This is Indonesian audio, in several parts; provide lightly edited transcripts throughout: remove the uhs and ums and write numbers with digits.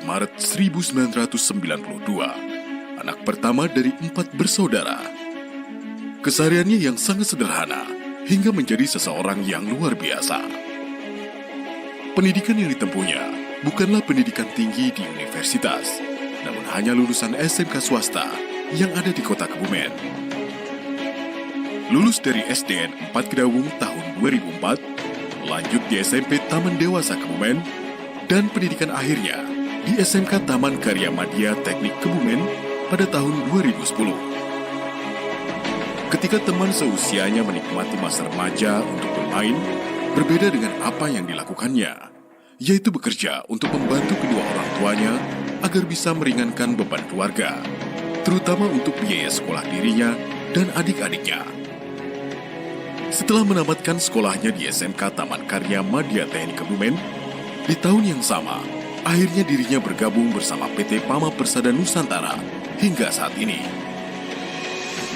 Maret 1992, anak pertama dari 4 bersaudara. Kesehariannya yang sangat sederhana hingga menjadi seseorang yang luar biasa. Pendidikan yang ditempuhnya bukanlah pendidikan tinggi di universitas, namun hanya lulusan SMK swasta yang ada di kota Kebumen. Lulus dari SDN 4 Kedawung tahun 2004, lanjut di SMP Taman Dewasa Kebumen, dan pendidikan akhirnya di SMK Taman Karya Madya Teknik Kebumen pada tahun 2010. Ketika teman seusianya menikmati masa remaja untuk bermain, berbeda dengan apa yang dilakukannya, yaitu bekerja untuk membantu kedua orang tuanya agar bisa meringankan beban keluarga, terutama untuk biaya sekolah dirinya dan adik-adiknya. Setelah menamatkan sekolahnya di SMK Taman Karya Madya Teknik Kebumen, di tahun yang sama, akhirnya dirinya bergabung bersama PT Pama Persada Nusantara hingga saat ini.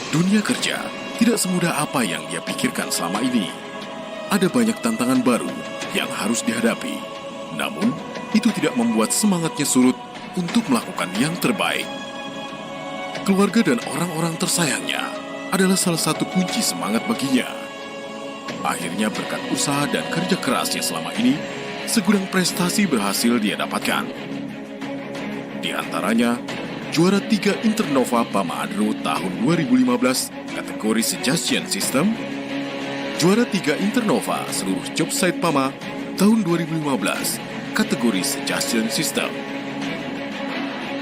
Dunia kerja tidak semudah apa yang dia pikirkan selama ini. Ada banyak tantangan baru yang harus dihadapi. Namun, itu tidak membuat semangatnya surut untuk melakukan yang terbaik. Keluarga dan orang-orang tersayangnya adalah salah satu kunci semangat baginya. Akhirnya berkat usaha dan kerja kerasnya selama ini, segudang prestasi berhasil dia dapatkan. Di antaranya, juara 3 Internova Pama Adro tahun 2015 kategori Suggestion System, juara 3 Internova seluruh job site Pama tahun 2015 kategori Suggestion System,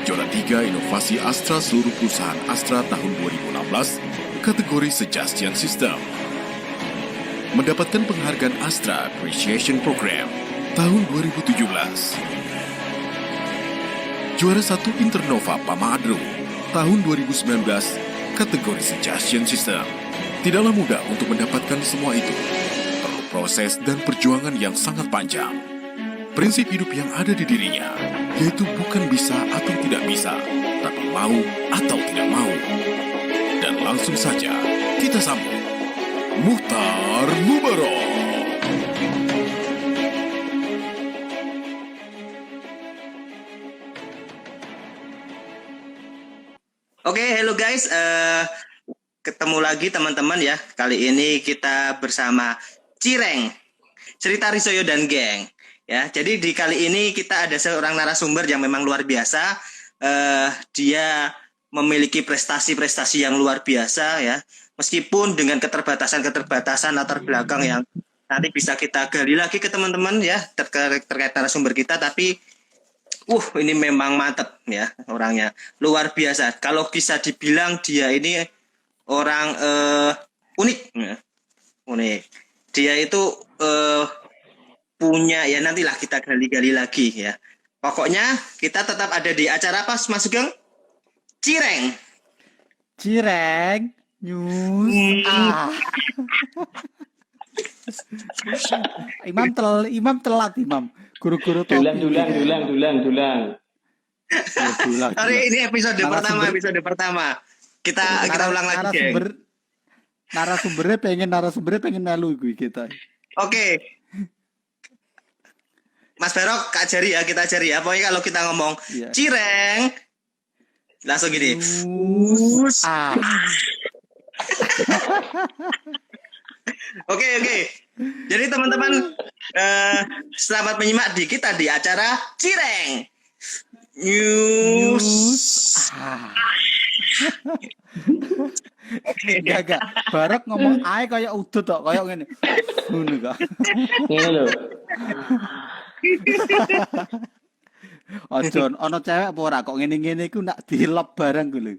juara 3 Inovasi Astra seluruh perusahaan Astra tahun 2016 kategori Suggestion System, mendapatkan penghargaan Astra Appreciation Program tahun 2017. Juara 1 Internova Pama Adro tahun 2019 kategori Suggestion System. Tidaklah mudah untuk mendapatkan semua itu. Perlu proses dan perjuangan yang sangat panjang. Prinsip hidup yang ada di dirinya, yaitu bukan bisa atau tidak bisa, tapi mau atau tidak mau. Dan langsung saja kita sambut Muchtar Mubarok. Oke, hello guys, ketemu lagi teman-teman ya. Kali ini kita bersama Cireng, Cerita Risoyo dan Geng. Ya, jadi di kali ini kita ada seorang narasumber yang memang luar biasa. Dia memiliki prestasi-prestasi yang luar biasa ya. Meskipun dengan keterbatasan latar belakang yang nanti bisa kita gali lagi ke teman-teman ya terkait narasumber kita, tapi ini memang mantep ya orangnya, luar biasa. Kalau bisa dibilang dia ini orang unik ya. Unik. Dia itu punya ya, nantilah kita gali-gali lagi ya. Pokoknya kita tetap ada di acara apa Mas Sugeng? Cireng News. Imam telat. Guru-guru dulang. Sorry, ini episode pertama. Kita ulang lagi, Geng. Narasumbernya pengen melu kita. Oke. Mas Barok, kita ajari ya. Pokoknya kalau kita ngomong Cireng, langsung gini. Oke. Jadi teman-teman, selamat menyimak kita di acara Cireng News. Gak. Barok ngomong ae kayak udut kok, kayak ngene. Ngono kok. Ngene lho. Ojo ana cewek apa ora kok ngene-ngene iku nak dilep barang ku lho.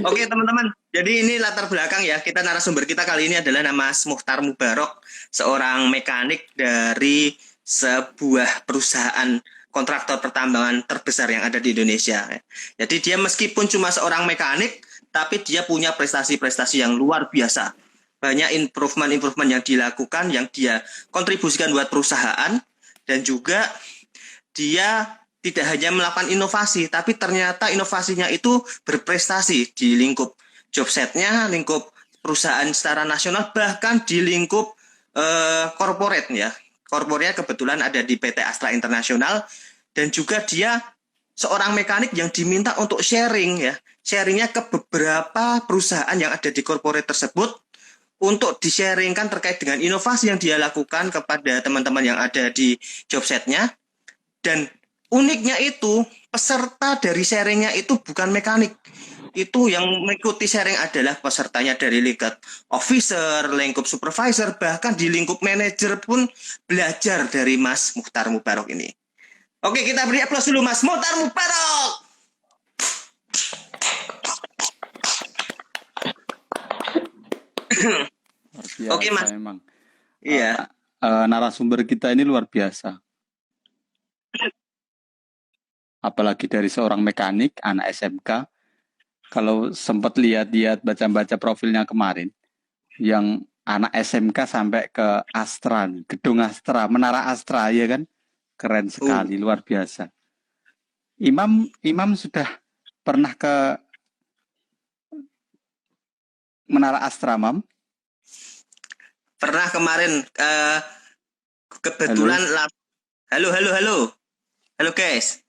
Oke teman-teman, jadi ini latar belakang ya. Kita narasumber kita kali ini adalah Mas Muchtar Mubarok, seorang mekanik dari sebuah perusahaan kontraktor pertambangan terbesar yang ada di Indonesia. Jadi dia meskipun cuma seorang mekanik, tapi dia punya prestasi-prestasi yang luar biasa. Banyak improvement yang dilakukan, yang dia kontribusikan buat perusahaan, dan juga dia tidak hanya melakukan inovasi, tapi ternyata inovasinya itu berprestasi di lingkup jobsetnya, lingkup perusahaan secara nasional, bahkan di lingkup corporate ya. Corporate kebetulan ada di PT Astra International, dan juga dia seorang mekanik yang diminta untuk sharing ya. Sharingnya ke beberapa perusahaan yang ada di corporate tersebut untuk di-sharingkan terkait dengan inovasi yang dia lakukan kepada teman-teman yang ada di job setnya. Dan uniknya itu, peserta dari sharingnya itu bukan mekanik. Itu yang mengikuti sharing adalah pesertanya dari lingkup officer, lingkup supervisor, bahkan di lingkup manajer pun belajar dari Mas Mukhtar Mubarok ini. Oke, kita beri aplaus dulu Mas Mukhtar Mubarok. Luar biasa, Oke, Mas. Memang. Iya. Narasumber kita ini luar biasa. Apalagi dari seorang mekanik, anak SMK. Kalau sempat lihat-lihat baca-baca profilnya kemarin, yang anak SMK sampai ke Astra, gedung Astra, Menara Astra, ya kan? Keren sekali, luar biasa. Imam sudah pernah ke Menara Astra, Mam? Pernah kemarin kebetulan halo guys.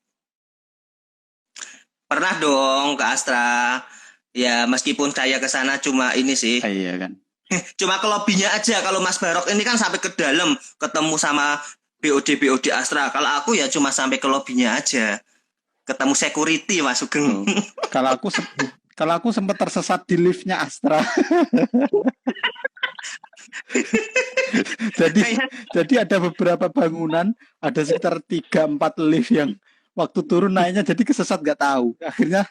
Pernah dong ke Astra. Ya meskipun saya ke sana cuma ini sih. Iya kan. Cuma ke lobbynya aja. Kalau Mas Barok ini kan sampai ke dalam ketemu sama BOD Astra. Kalau aku ya cuma sampai ke lobbynya aja. Ketemu security Mas Sugeng. Kalau aku sempat tersesat di liftnya Astra. jadi ada beberapa bangunan, ada sekitar 3-4 lift yang waktu turun naiknya jadi kesesat nggak tahu. Akhirnya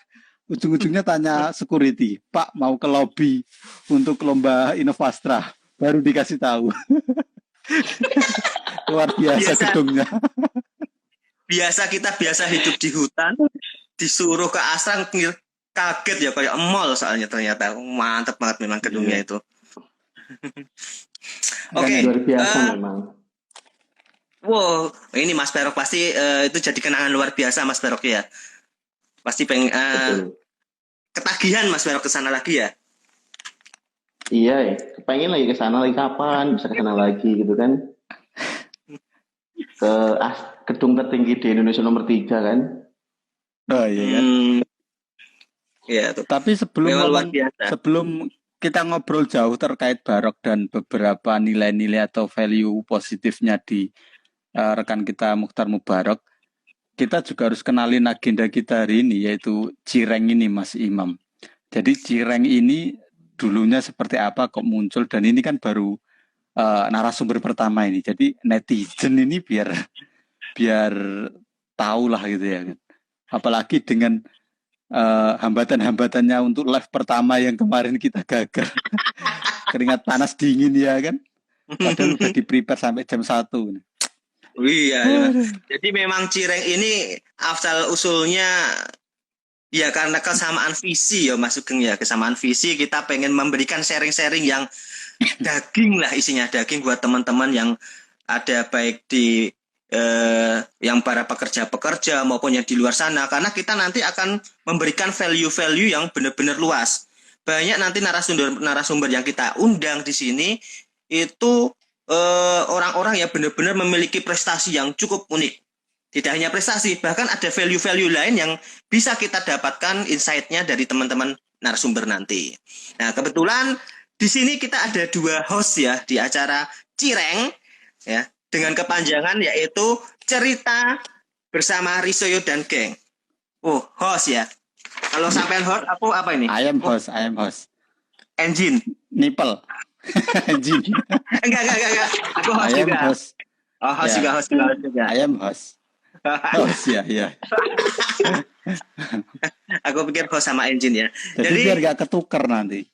ujung-ujungnya tanya security, Pak mau ke lobby untuk lomba Inovastra, baru dikasih tahu. Luar biasa gedungnya. Biasa hidup di hutan, disuruh ke Astra, kaget ya kayak mall soalnya ternyata. Mantap banget memang gedungnya itu. Oke, luar biasa memang. Wow, ini Mas Barok pasti itu jadi kenangan luar biasa Mas Barok ya. Pasti pengen ketagihan Mas Barok ke sana lagi ya. Iya, pengen lagi ke sana lagi kapan bisa ke sana lagi gitu kan. Ke gedung tertinggi di Indonesia nomor 3 kan. Oh iya kan. Iya tuh. Tapi sebelum kita ngobrol jauh terkait Barok dan beberapa nilai-nilai atau value positifnya di rekan kita Mukhtar Mubarok, kita juga harus kenalin agenda kita hari ini, yaitu Cireng ini Mas Imam. Jadi Cireng ini dulunya seperti apa kok muncul, dan ini kan baru narasumber pertama ini. Jadi netizen ini biar tahu lah gitu ya kan. Apalagi dengan hambatan-hambatannya untuk live pertama yang kemarin kita gagal. Keringat panas dingin ya kan. Padahal udah di-prepare sampai jam 1. Iya. Jadi memang Cireng ini asal usulnya ya karena kesamaan visi ya Mas Sugeng ya. Kesamaan visi, kita pengen memberikan sharing-sharing yang daging lah, isinya daging buat teman-teman yang ada baik di yang para pekerja-pekerja maupun yang di luar sana, karena kita nanti akan memberikan value-value yang benar-benar luas. Banyak nanti narasumber yang kita undang di sini itu orang-orang yang benar-benar memiliki prestasi yang cukup unik. Tidak hanya prestasi, bahkan ada value-value lain yang bisa kita dapatkan insight-nya dari teman-teman narasumber nanti. Nah, kebetulan di sini kita ada 2 host ya di acara Cireng ya, dengan kepanjangan yaitu Cerita Bersama Risoyo dan Geng. Oh, host ya. Kalau sampai host, aku apa ini? I am host. Engine. Nipple. Engine. Enggak. Aku host I am juga. Host. Oh, host juga. I am host. Host ya. Aku pikir host sama engine ya. Jadi biar gak ketuker nanti.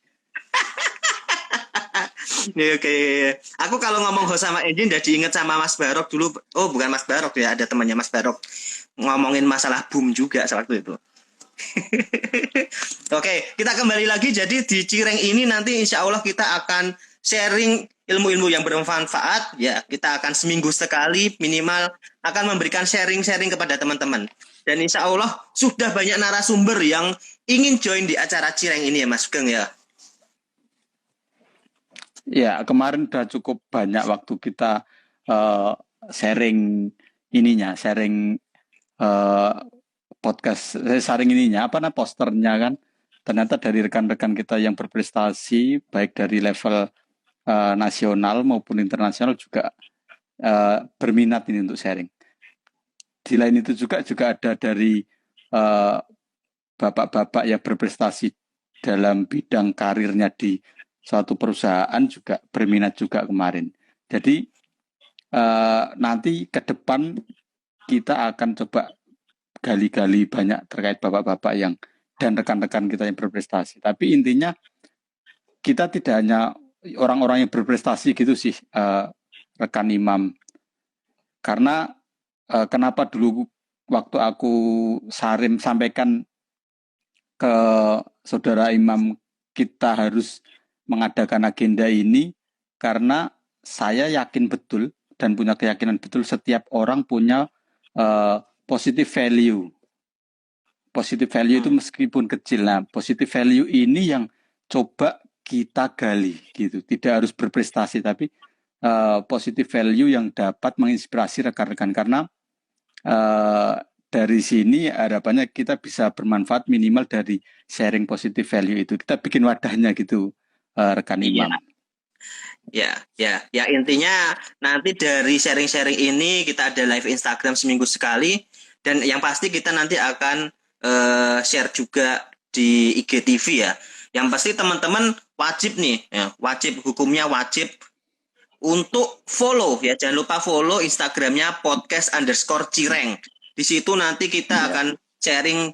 Oke. Aku kalau ngomong host sama engine udah diinget sama Mas Barok dulu. Oh, bukan Mas Barok ya, ada temannya Mas Barok ngomongin masalah boom juga waktu itu. Oke, kita kembali lagi. Jadi di Cireng ini nanti insya Allah kita akan sharing ilmu-ilmu yang bermanfaat. Ya, kita akan seminggu sekali minimal akan memberikan sharing-sharing kepada teman-teman. Dan insya Allah sudah banyak narasumber yang ingin join di acara Cireng ini ya Mas Sugeng ya. Ya, kemarin udah cukup banyak waktu kita sharing podcast sharing ininya posternya kan ternyata dari rekan-rekan kita yang berprestasi baik dari level nasional maupun internasional juga berminat ini untuk sharing. Di lain itu juga ada dari bapak-bapak yang berprestasi dalam bidang karirnya di suatu perusahaan juga berminat juga kemarin. Jadi nanti ke depan kita akan coba gali-gali banyak terkait bapak-bapak yang dan rekan-rekan kita yang berprestasi. Tapi intinya kita tidak hanya orang-orang yang berprestasi gitu sih, rekan Imam. Karena kenapa dulu waktu aku sampaikan ke saudara Imam kita harus mengadakan agenda ini karena saya yakin betul dan punya keyakinan betul setiap orang punya positive value. Positive value itu meskipun kecil, nah positive value ini yang coba kita gali gitu. Tidak harus berprestasi tapi positive value yang dapat menginspirasi rekan-rekan karena dari sini harapannya kita bisa bermanfaat minimal dari sharing positive value itu. Kita bikin wadahnya gitu, rekan Imam. Ya, intinya nanti dari sharing-sharing ini kita ada live Instagram seminggu sekali dan yang pasti kita nanti akan share juga di IGTV ya. Yang pasti teman-teman wajib nih, ya, hukumnya wajib untuk follow ya. Jangan lupa follow Instagramnya podcast_Cireng. Di situ nanti kita akan sharing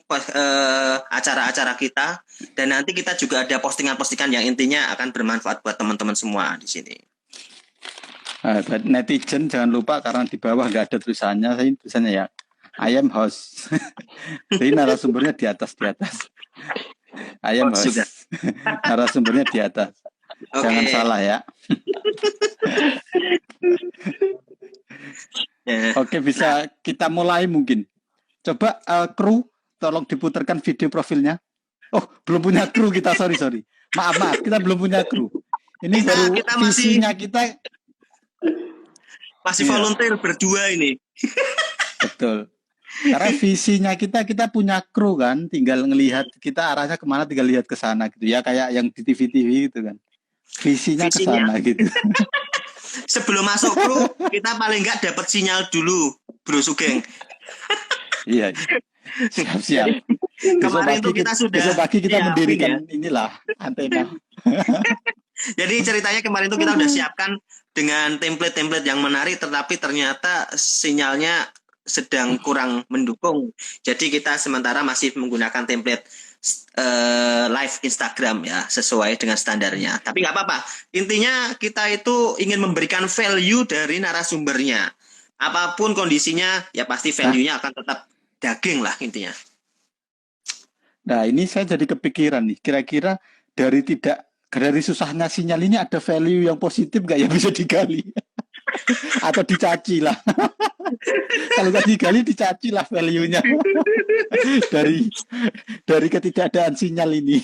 acara-acara kita dan nanti kita juga ada postingan-postingan yang intinya akan bermanfaat buat teman-teman semua di sini. Netizen jangan lupa karena di bawah nggak ada tulisannya, saya tulisannya ya I am host. Jadi narasumbernya di atas. I am host. Narasumbernya di atas. Okay. Jangan salah ya. Oke, bisa kita mulai mungkin. Coba kru tolong diputarkan video profilnya. Oh, belum punya kru kita, sorry. Maaf, kita belum punya kru. Ini kita baru visinya kita masih volunteer berdua ini. Betul. Karena visinya kita punya kru kan, tinggal ngelihat kita arahnya kemana, tinggal lihat ke sana gitu ya, kayak yang di TV gitu kan. Visinya ke sana gitu. Sebelum masuk kru, kita paling nggak dapat sinyal dulu, Bro Sugeng. Iya. Siap. Kemarin itu kita sudah besok pagi kita mendirikan inilah antena. Jadi ceritanya kemarin itu kita udah siapkan dengan template-template yang menarik, tetapi ternyata sinyalnya sedang kurang mendukung. Jadi kita sementara masih menggunakan template live Instagram ya, sesuai dengan standarnya. Tapi nggak apa-apa. Intinya kita itu ingin memberikan value dari narasumbernya. Apapun kondisinya, ya pasti value-nya akan tetap daging lah intinya. Nah ini saya jadi kepikiran nih, kira-kira dari susahnya sinyal ini ada value yang positif nggak yang bisa digali? Atau dicaci lah. Kalau nggak digali, dicaci lah value-nya. dari ketidakadaan sinyal ini.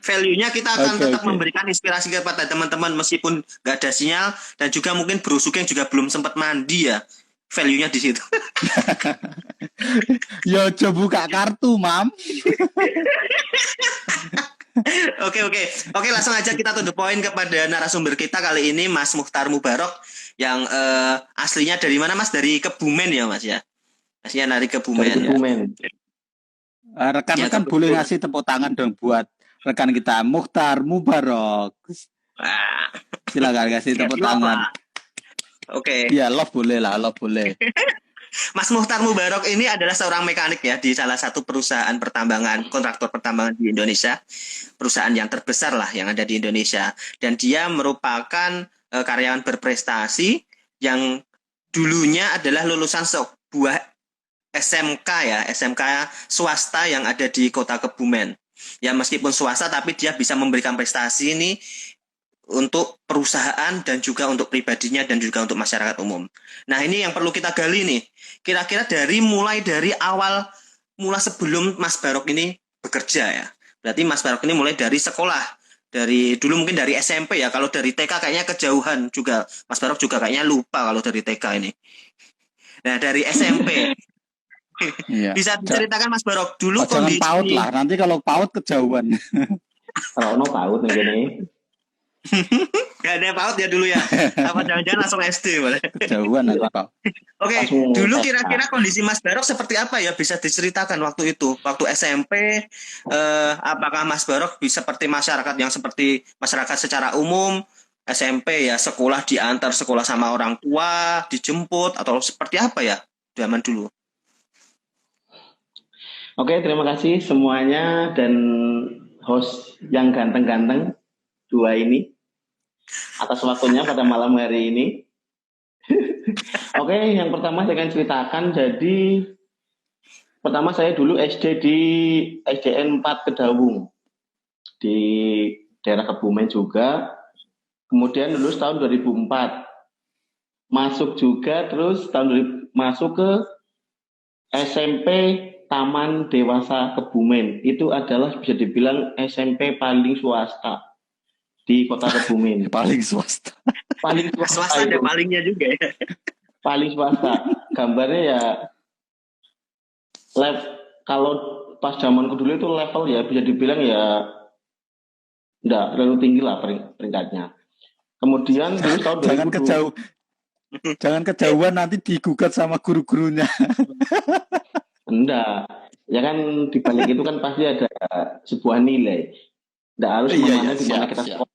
Value-nya kita akan tetap memberikan inspirasi kepada teman-teman meskipun nggak ada sinyal, dan juga mungkin Bro Sugeng juga belum sempat mandi ya. Value-nya di situ. Yo, coba buka kartu, Mam. Oke, langsung aja kita to the point kepada narasumber kita kali ini, Mas Mukhtar Mubarok, yang aslinya dari mana, Mas? Dari Kebumen ya, Mas ya? Aslinya dari Kebumen. Rekan-rekan boleh ngasih tepuk tangan dong buat rekan kita, Mukhtar Mubarok. Silakan kasih tepuk tangan. Oke. Iya, love boleh. Mas Mukhtar Mubarok ini adalah seorang mekanik ya di salah satu perusahaan pertambangan, kontraktor pertambangan di Indonesia, perusahaan yang terbesar lah yang ada di Indonesia, dan dia merupakan karyawan berprestasi yang dulunya adalah lulusan sebuah SMK ya, SMK swasta yang ada di Kota Kebumen. Ya meskipun swasta tapi dia bisa memberikan prestasi ini untuk perusahaan dan juga untuk pribadinya dan juga untuk masyarakat umum. Nah ini yang perlu kita gali nih. Kira-kira mulai dari awal mula sebelum Mas Barok ini bekerja ya. Berarti Mas Barok ini mulai dari sekolah. Dari dulu mungkin dari SMP ya. Kalau dari TK kayaknya kejauhan juga. Mas Barok juga kayaknya lupa kalau dari TK ini. Nah dari SMP. Iya. Bisa diceritakan Mas Barok dulu Jangan kondisi paut lah, nanti kalau paut kejauhan. Kalau no paut nih gini. Gak ada PAUD ya dulu ya. Apa jangan-jangan langsung SD boleh. Kejauhan nanti paut. Oke, Langsung dulu TK. kira-kira kondisi Mas Barok seperti apa ya, bisa diceritakan waktu itu, waktu SMP, apakah Mas Barok bisa seperti masyarakat yang seperti masyarakat secara umum, SMP ya sekolah diantar sekolah sama orang tua, dijemput atau seperti apa ya zaman dulu? Oke, terima kasih semuanya dan host yang ganteng-ganteng dua ini atas waktunya pada malam hari ini. Oke, yang pertama saya akan ceritakan. Jadi pertama saya dulu SD di SDN 4 Kedawung di daerah Kebumen juga. Kemudian lulus tahun 2004. Masuk juga terus tahun 2000 masuk ke SMP Taman Dewasa Kebumen. Itu adalah bisa dibilang SMP paling swasta di Kota Kebumen. Paling swasta. Paling Swasta ada itu. palingnya juga ya. Paling swasta. Gambarnya ya kalau pas zamanku dulu itu level ya bisa dibilang ya enggak terlalu tinggi lah peringkatnya. Kemudian dulu tahun 2002. Jangan kejauhan nanti digugat sama guru-gurunya. Enggak. Ya kan di balik itu kan pasti ada sebuah nilai. Enggak harus mana di mana kita sekolah.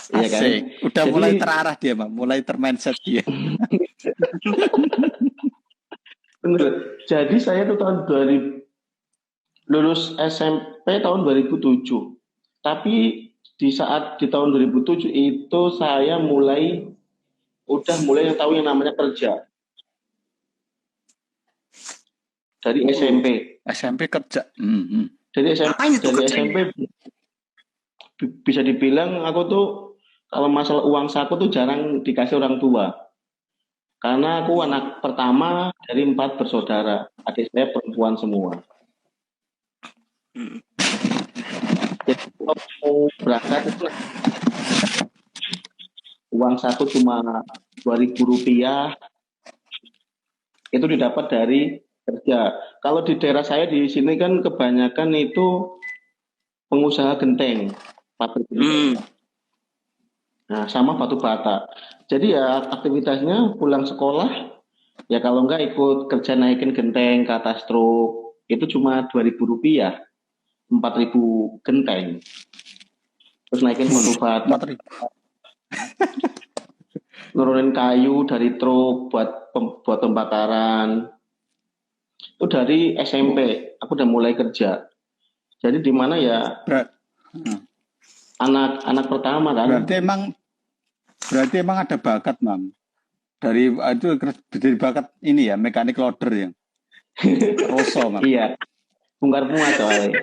Iya kan? Udah jadi, mulai terarah dia, Bang. Mulai termindset dia. Bener. Jadi saya tuh tahun 2000 lulus SMP tahun 2007. Tapi di saat di tahun 2007 itu saya mulai yang tahu yang namanya kerja. Dari SMP. SMP kerja. Dari SMP bisa dibilang aku tuh kalau masalah uang saku tuh jarang dikasih orang tua. Karena aku anak pertama dari 4 bersaudara. Adik saya perempuan semua. Jadi kalau mau berangkat itu uang saku cuma Rp2.000. Itu didapat dari kerja. Kalau di daerah saya di sini kan kebanyakan itu pengusaha genteng, pabrik genteng. Nah, sama batu bata. Jadi ya aktivitasnya pulang sekolah, ya kalau enggak ikut kerja naikin genteng ke atas truk, itu cuma Rp2.000, 4.000 genteng. Terus naikin batu bata, nurunin kayu dari truk buat pembakaran. Itu dari SMP, aku udah mulai kerja. Jadi di mana ya anak pertama kan. Berarti emang ada bakat, Mam. Dari bakat ini ya, mekanik loader yang Rosso, Mam. Iya. Bongkar muat soalnya.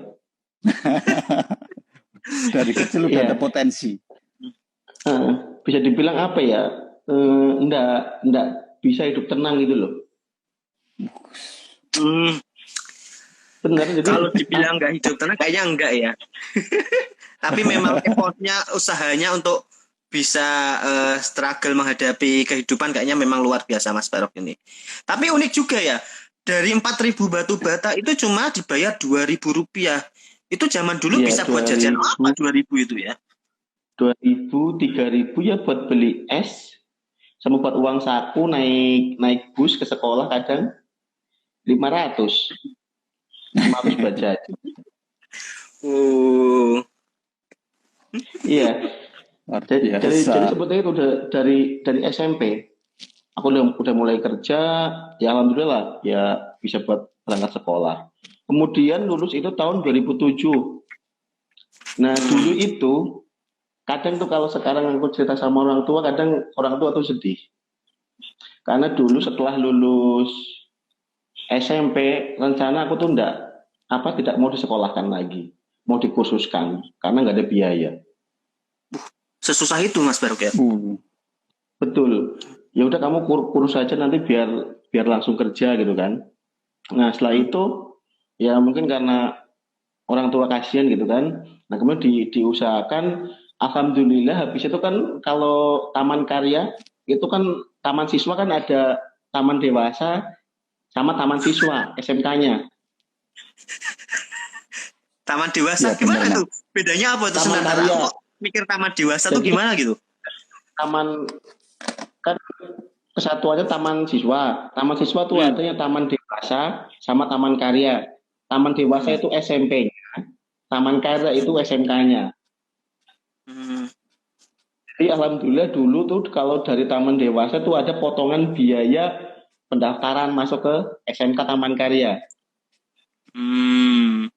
Dari kecil udah ada potensi. Bisa dibilang apa ya? Enggak bisa hidup tenang gitu loh. Benar, jadi kalau dibilang nggak hidup tenang kayaknya enggak ya. Tapi memang effortnya, usahanya untuk bisa struggle menghadapi kehidupan kayaknya memang luar biasa Mas Barok ini. Tapi unik juga ya, dari 4.000 batu bata itu cuma dibayar Rp2.000. Itu zaman dulu bisa buat jajan apa 2.000 itu ya? 2.000, 3.000 ya buat beli es, sama buat uang saku naik bus ke sekolah kadang 500 buat jajan. Iya. Jadi sebetulnya itu udah dari SMP. Aku udah mulai kerja, ya alhamdulillah ya bisa buat berangkat sekolah. Kemudian lulus itu tahun 2007. Nah dulu itu kadang tuh kalau sekarang aku cerita sama orang tua, kadang orang tua tuh sedih. Karena dulu setelah lulus SMP, rencana aku tuh tidak mau disekolahkan lagi, mau dikursuskan karena nggak ada biaya. Sesusah itu Mas Barok ya? Betul. Ya udah kamu kurus aja nanti biar langsung kerja gitu kan. Nah setelah itu ya mungkin karena orang tua kasihan gitu kan. Nah kemudian diusahakan, alhamdulillah habis itu kan kalau taman karya itu kan taman siswa kan ada taman dewasa, sama taman siswa SMK-nya. Taman dewasa Ya, gimana bener, tuh? Bedanya apa tuh Taman sebentar? karya. Aku kok mikir taman dewasa tuh Jadi- gimana gitu? Taman kan kesatuannya taman siswa. Taman siswa tuh artinya taman dewasa sama taman karya. Taman dewasa itu SMP-nya, taman karya itu SMK-nya. Hmm. Jadi alhamdulillah dulu tuh kalau dari taman dewasa tuh ada potongan biaya pendaftaran masuk ke SMK Taman Karya. Hmm.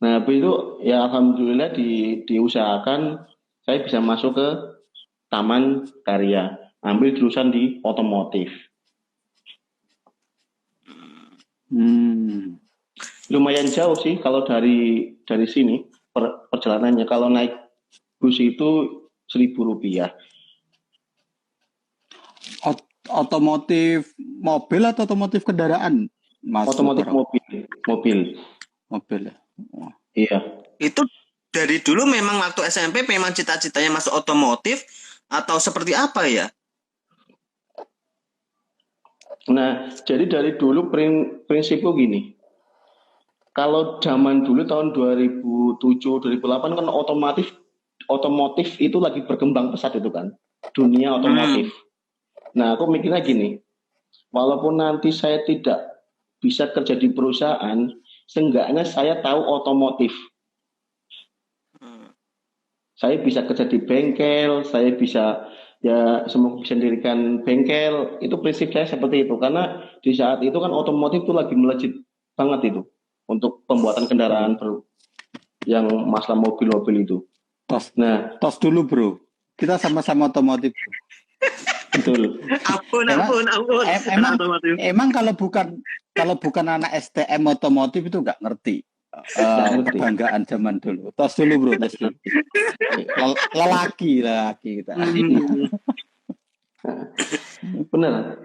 Nah, habis itu ya alhamdulillah diusahakan saya bisa masuk ke Taman Karya, ambil jurusan di otomotif. Lumayan jauh sih kalau dari sini perjalanannya. Kalau naik bus itu Rp1.000. Otomotif mobil atau otomotif kendaraan? Mas Otomotif Nugroho? mobil. Mobil ya. Iya. Itu dari dulu memang waktu SMP memang cita-citanya masuk otomotif atau seperti apa ya? Nah, jadi dari dulu prinsipku gini. Kalau zaman dulu tahun 2007, 2008 kan otomotif itu lagi berkembang pesat itu kan. Dunia otomotif. Nah, aku mikirnya gini. Walaupun nanti saya tidak bisa kerja di perusahaan, seenggaknya saya tahu otomotif. Saya bisa kerja di bengkel, saya bisa semoga bisa mendirikan bengkel. Itu prinsip saya seperti itu. Karena di saat itu kan otomotif itu lagi melejit banget itu untuk pembuatan kendaraan yang masalah mobil-mobil itu. Tos dulu bro, kita sama-sama otomotif. Betul. Ampun. Emang kalau bukan anak STM otomotif itu nggak ngerti. Kebanggaan zaman dulu. Tos dulu bro, tos dulu. Lelaki kita. Benar.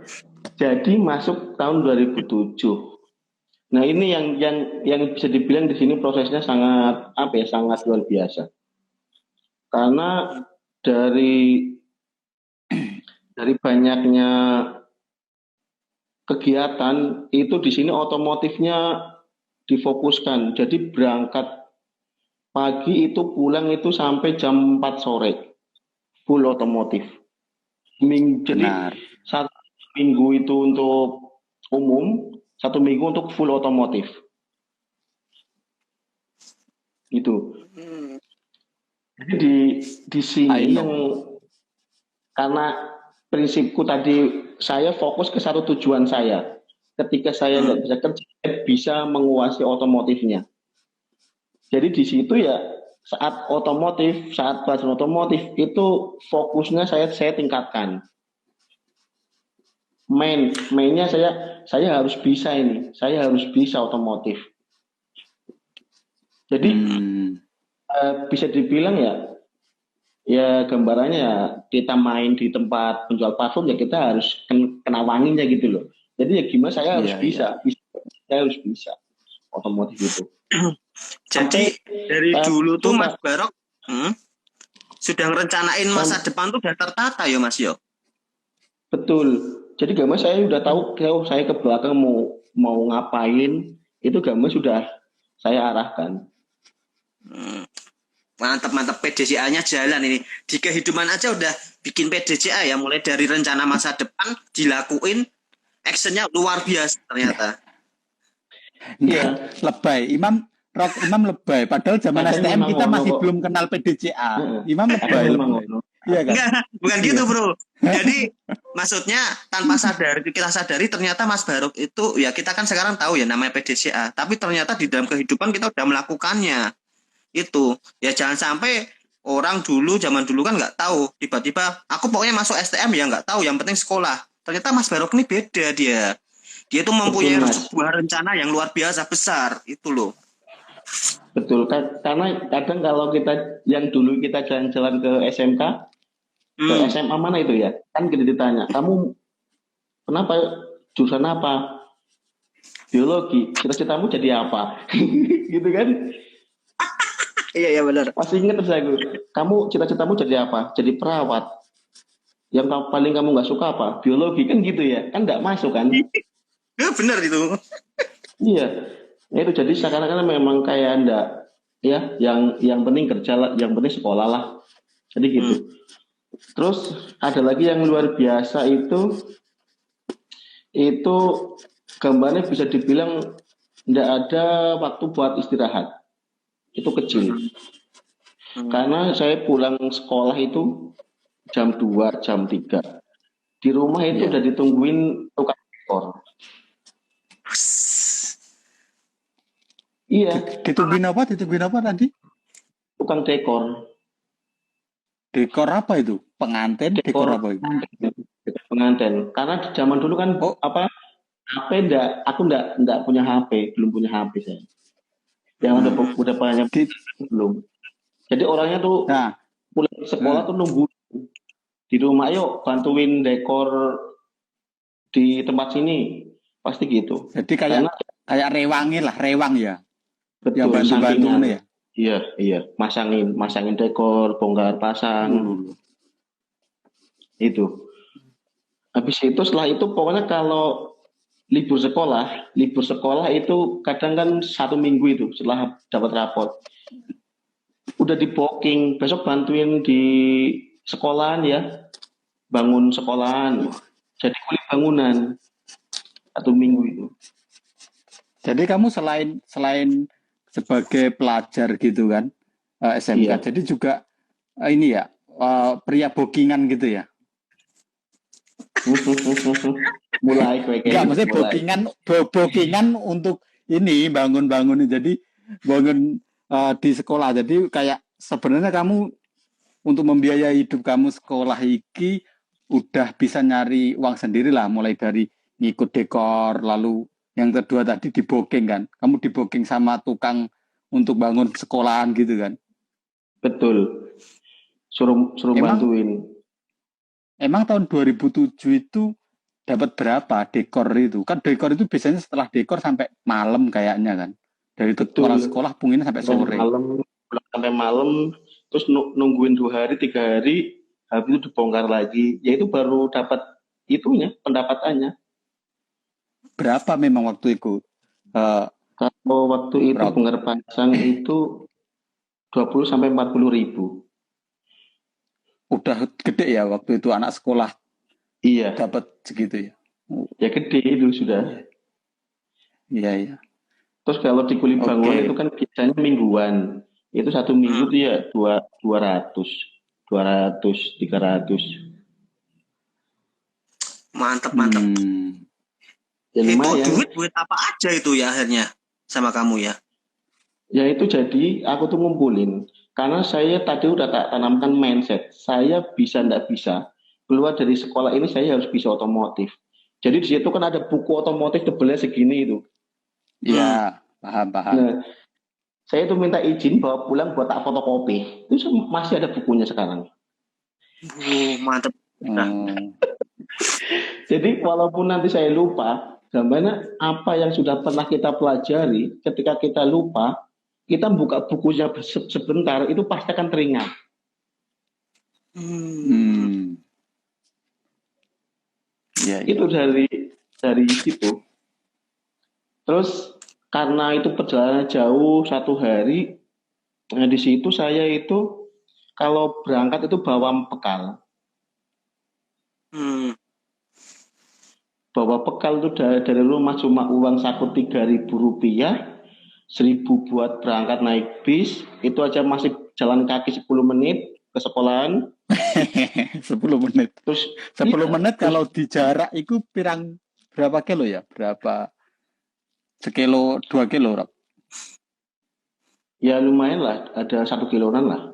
Jadi masuk tahun 2007. Nah ini yang bisa dibilang di sini prosesnya sangat luar biasa. Karena dari banyaknya kegiatan itu di sini otomotifnya difokuskan. Jadi berangkat pagi itu pulang itu sampai jam 4 sore. Full otomotif. Jadi satu minggu itu untuk umum, satu minggu untuk full otomotif. Gitu. Jadi di sini karena prinsipku tadi saya fokus ke satu tujuan saya. Ketika saya nggak bisa kerja, saya bisa menguasai otomotifnya. Jadi di situ ya saat pelajaran otomotif itu fokusnya saya tingkatkan. Mainnya saya harus bisa ini, saya harus bisa otomotif. Jadi bisa dibilang ya gambarannya ya kita main di tempat penjual parfum ya kita harus kena wanginya gitu loh. Jadi ya gimana saya harus bisa, saya harus bisa otomotif itu. Jadi dari dulu tuh Mas Barok sudah ngerencanain masa depan tuh udah tertata ya Mas yo. Betul. Jadi Gama saya udah tahu saya ke belakang mau ngapain itu Gama sudah saya arahkan. Mantap PDCA-nya jalan ini. Di kehidupan aja udah bikin PDCA ya, mulai dari rencana masa depan dilakuin, actionnya luar biasa ternyata. Iya, lebay. Imam lebay. Padahal zaman STM kita masih belum kenal PDCA. Imam lebay. Iya kan? Enggak, bukan gitu bro. Jadi maksudnya tanpa kita sadari ternyata Mas Barok itu ya kita kan sekarang tahu ya namanya PDCA. Tapi ternyata di dalam kehidupan kita udah melakukannya. Itu ya jangan sampai orang zaman dulu kan nggak tahu tiba-tiba aku pokoknya masuk STM ya nggak tahu yang penting sekolah. Ternyata Mas Barok ini beda dia tuh mempunyai sebuah rencana yang luar biasa besar itu loh. Betul, karena kadang kalau kita yang dulu kita jalan-jalan ke SMK ke SMA mana itu ya kan kita ditanya kamu kenapa jurusan apa, biologi, cita-citamu jadi apa gitu kan. Iya benar. Masih ingat terus aku. Kamu cita-citamu jadi apa? Jadi perawat. Yang paling kamu nggak suka apa? Biologi kan gitu ya? Kan nggak masuk kan? Ya, benar itu. Iya. Ya itu jadi seakan-akan memang kayak enggak ya, yang penting kerja lah, yang penting sekolah lah. Jadi gitu. Terus ada lagi yang luar biasa itu gambarnya bisa dibilang enggak ada waktu buat istirahat. Itu kecil. Karena saya pulang sekolah itu jam 2, jam 3. Di rumah itu Iya. udah ditungguin tukang dekor. Iya, Ditungguin apa tadi? tukang dekor. Dekor apa itu? Pengantin, dekor apa itu? Pengantin. Karena di zaman dulu kan Oh, HP aku enggak punya HP, belum punya HP saya. Yang udah banyak di, belum. Jadi orangnya tuh nah, pulang sekolah tuh nunggu di rumah, yuk bantuin dekor di tempat sini. Pasti gitu. jadi Karena kayak rewang ya. betul Yang bantu-bantu sampingan. ini ya. Iya, masangin dekor, bongkar pasang itu. Habis itu setelah itu pokoknya kalau libur sekolah itu kadang kan 1 minggu itu setelah dapat rapot udah di booking, besok bantuin di sekolahan ya, bangun sekolahan, jadi kulit bangunan 1 minggu itu. Jadi kamu selain sebagai pelajar gitu kan, SMK, Iya. jadi juga ini ya, pria bookingan gitu ya. Mulai Enggak, maksudnya bookingan untuk ini bangun-bangun, jadi bangun di sekolah. Jadi kayak sebenarnya kamu untuk membiayai hidup kamu sekolah iki udah bisa nyari uang sendiri lah, mulai dari ngikut dekor, lalu yang kedua tadi di booking kan. Kamu di booking sama tukang untuk bangun sekolahan gitu kan. Betul. Suruh bantuin. Emang tahun 2007 itu dapat berapa dekor itu? Kan dekor itu biasanya setelah dekor sampai malam kayaknya kan. Dari orang sekolah punginnya sampai sore. Sampai malam, terus nungguin 2 hari, 3 hari, habis itu dibongkar lagi. Ya itu baru dapat itunya, pendapatannya. Berapa memang waktu itu? Kalau waktu itu bongkar pasang itu 20 sampai 40 ribu. Udah gede ya waktu itu anak sekolah. Iya. Dapat segitu ya. Ya gede itu sudah. Iya. Terus kalau di kulit bangunan itu kan biasanya mingguan. Itu 1 minggu itu ya 200, 300. Mantap. Ya, Itu duit buat apa aja itu ya akhirnya sama kamu ya? Ya itu jadi aku tuh ngumpulin. Karena saya tadi udah tak tanamkan mindset. Saya bisa ndak bisa. Keluar dari sekolah ini saya harus bisa otomotif. Jadi di situ kan ada buku otomotif tebelnya segini itu. Iya, paham. Nah, saya itu minta izin bawa pulang buat tak fotokopi. Itu masih ada bukunya sekarang. Mantap. Jadi walaupun nanti saya lupa, gambarnya apa yang sudah pernah kita pelajari, ketika kita lupa, kita buka bukunya sebentar, itu pasti akan teringat. Ya. Itu dari situ. Terus karena itu perjalanan jauh 1 hari, nah di situ saya itu kalau berangkat itu bawa bekal. Bawa bekal itu dari rumah cuma uang saku Rp3.000, 1.000 buat berangkat naik bis, itu aja masih jalan kaki 10 menit ke sekolahan. 10 menit. Terus 10 menit kalau di jarak itu berapa kilo ya? Berapa? Sekilo, 2 kilo, Rob? Ya lumayan lah, ada 1 kiloan lah.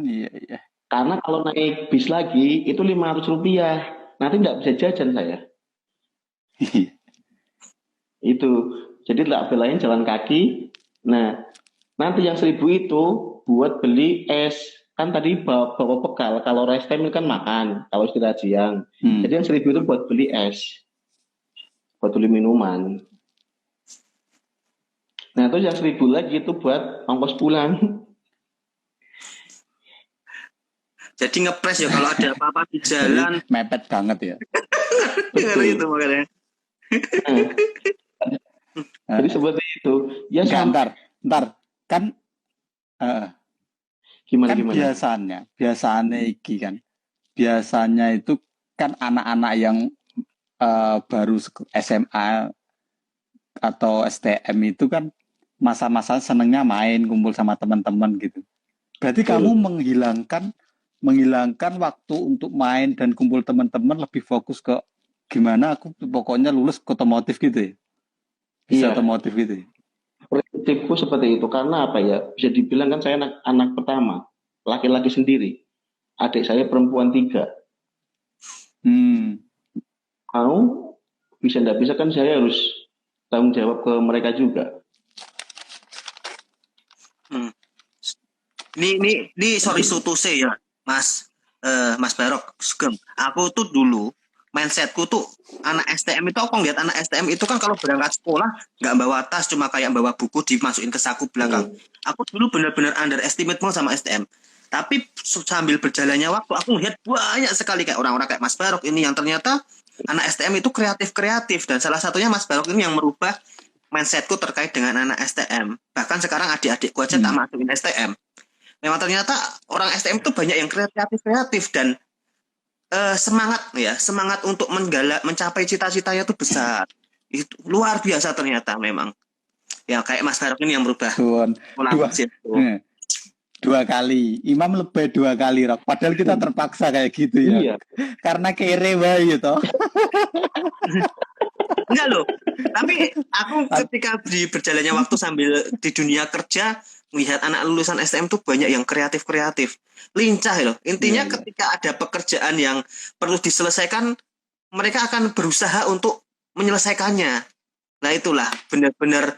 Iya. Karena kalau naik bis lagi itu Rp500, nanti nggak bisa jajan saya. Itu, jadi tak belain jalan kaki. Nah, nanti yang 1.000 itu buat beli es. Kan tadi bawa bekal, kalau rest time kan makan, kalau istirahat siang. Jadi yang 1.000 itu buat beli es, buat beli minuman. Nah, terus yang 1.000 lagi itu buat ongkos pulang. Jadi ngepres ya kalau ada apa-apa di jalan. Mepet banget ya. Betul itu makanya. Jadi seperti itu. Ya Enggak, ntar kan gimana kan biasanya iki kan. Biasanya itu kan anak-anak yang baru SMA atau STM itu kan masa-masa senengnya main kumpul sama teman-teman gitu. Berarti kamu menghilangkan waktu untuk main dan kumpul teman-teman, lebih fokus ke gimana aku pokoknya lulus ke otomotif gitu ya. Bisa Iya. otomotif gitu ya. Prinsipku seperti itu karena apa ya? Bisa dibilang kan saya anak pertama, laki-laki sendiri. Adik saya perempuan 3. Mau bisa nggak bisa kan saya harus tanggung jawab ke mereka juga. Ini sorry to say ya, Mas Barok Sugeng. Aku tuh dulu mindsetku tuh anak STM itu, aku ngeliat anak STM itu kan kalau berangkat sekolah nggak bawa tas, cuma kayak bawa buku dimasukin ke saku belakang. Aku dulu benar-benar underestimate banget sama STM. Tapi sambil berjalannya waktu aku ngeliat banyak sekali kayak orang-orang kayak Mas Barok ini yang ternyata anak STM itu kreatif, dan salah satunya Mas Barok ini yang merubah mindsetku terkait dengan anak STM. Bahkan sekarang adik-adikku aja tak masukin STM. Memang ternyata orang STM itu banyak yang kreatif dan semangat untuk mencapai cita-citanya itu besar. Itu luar biasa ternyata memang. Ya kayak Mas Barok ini yang berubah. Dua kali. Imam lebih 2 kali, Rok. Padahal kita terpaksa kayak gitu ya. Iya. Karena kere wae toh. Enggak loh. Tapi aku ketika di berjalannya waktu sambil di dunia kerja melihat anak lulusan STM tuh banyak yang kreatif, lincah loh. Intinya ketika ada pekerjaan yang perlu diselesaikan, mereka akan berusaha untuk menyelesaikannya. Nah itulah benar-benar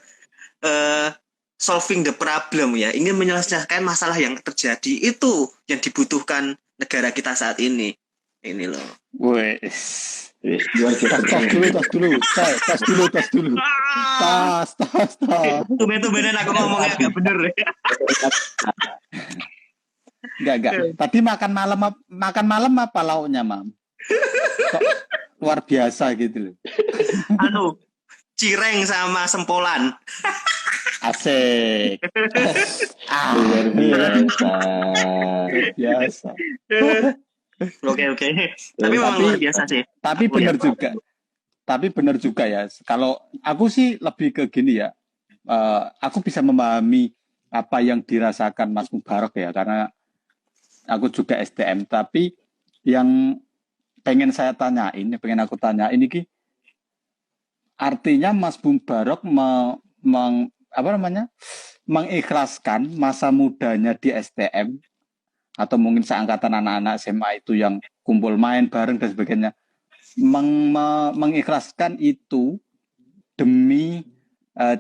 solving the problem ya. Ingin menyelesaikan masalah yang terjadi, itu yang dibutuhkan negara kita saat ini. Ini loh. Wes. Tas dulu. Tas. Tumben-tumbenan aku ngomongnya agak bener ya. Enggak. Tadi makan malam apa lauknya, Mam? Kok luar biasa gitu loh. Cireng sama sempolan. Asik. Luar biasa. Oke. Tapi memang luar biasa sih. Tapi benar juga ya. Kalau aku sih lebih ke gini ya. Aku bisa memahami apa yang dirasakan Mas Mubarok ya, karena aku juga STM. Tapi yang pengen aku tanyain ini, artinya Mas Mubarok mengikhlaskan masa mudanya di STM, atau mungkin seangkatan anak-anak SMA itu yang kumpul main bareng dan sebagainya, mengikhlaskan itu demi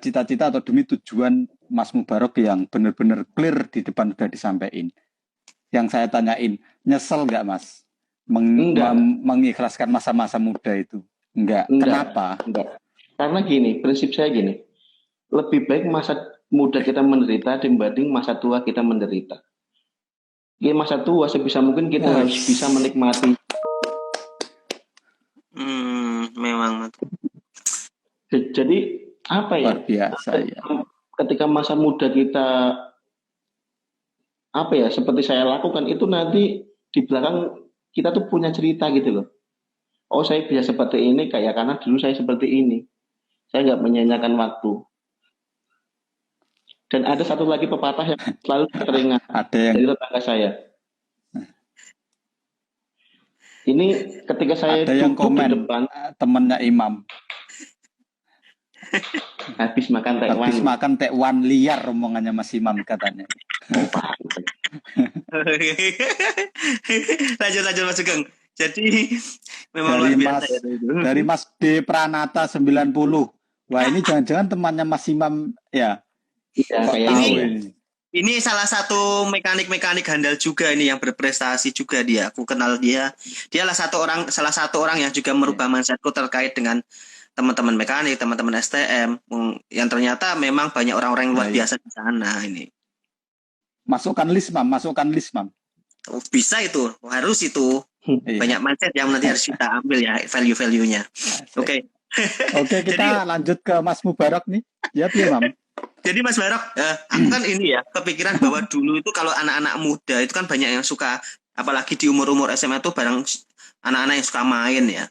cita-cita atau demi tujuan Mas Mubarok yang benar-benar clear di depan sudah disampaikan. Yang saya tanyain, nyesel nggak Mas mengikhlaskan masa-masa muda itu? Enggak. Kenapa? Enggak. Karena gini, prinsip saya gini, lebih baik masa muda kita menderita dibanding masa tua kita menderita. Ya masa tua sebisa mungkin kita harus bisa menikmati. Memang. Jadi apa ya? Luar biasa ya. Ketika masa muda kita seperti saya lakukan itu, nanti di belakang kita tuh punya cerita gitu loh. Oh saya bisa seperti ini karena dulu saya seperti ini. Saya nggak menyanyiakan waktu. Dan ada satu lagi pepatah yang selalu teringat dari tetangga saya. Ini ketika saya ada yang komen di depan temennya Imam. Habis makan tekwan liar omongannya Mas Imam katanya. Lanjut Mas Sugeng. Jadi memang luar biasa ya itu. Dari Mas D Pranata 90. Wah, ini jangan-jangan temannya Mas Imam ya. Iya, ini salah satu mekanik handal juga ini yang berprestasi juga dia. Aku kenal dia. Dialah salah satu orang yang juga merubah mindsetku terkait dengan teman-teman mekanik, teman-teman STM yang ternyata memang banyak orang-orang yang luar biasa di sana ini. Masukkan list, Mam. Bisa itu, harus itu. Banyak mindset yang nanti harus kita ambil ya, value-value-nya. Oke. Oke, kita lanjut ke Mas Mubarak nih. Ya, Mam. Jadi Mas Barok, aku kan ini ya kepikiran bahwa dulu itu kalau anak-anak muda itu kan banyak yang suka, apalagi di umur-umur SMA itu barang anak-anak yang suka main ya.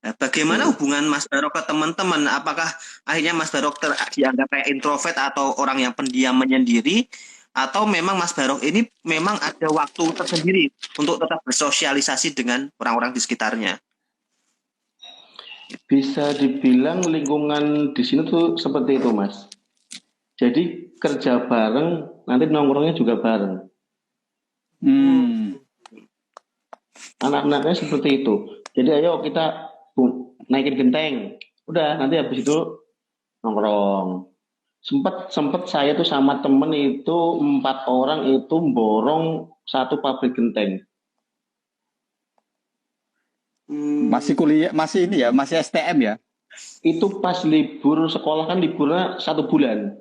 Nah, bagaimana hubungan Mas Barok ke teman-teman? Apakah akhirnya Mas Barok dianggap kayak introvert atau orang yang pendiam menyendiri? Atau memang Mas Barok ini memang ada waktu tersendiri untuk tetap bersosialisasi dengan orang-orang di sekitarnya? Bisa dibilang lingkungan di sini tuh seperti itu, Mas. Jadi kerja bareng, nanti nongkrongnya juga bareng. Anak-anaknya seperti itu. Jadi ayo kita naikin genteng. Udah, nanti habis itu nongkrong. Sempet saya tuh sama temen itu 4 orang itu borong 1 pabrik genteng. Masih kuliah, masih ini ya, masih STM ya? Itu pas libur sekolah kan liburnya 1 bulan.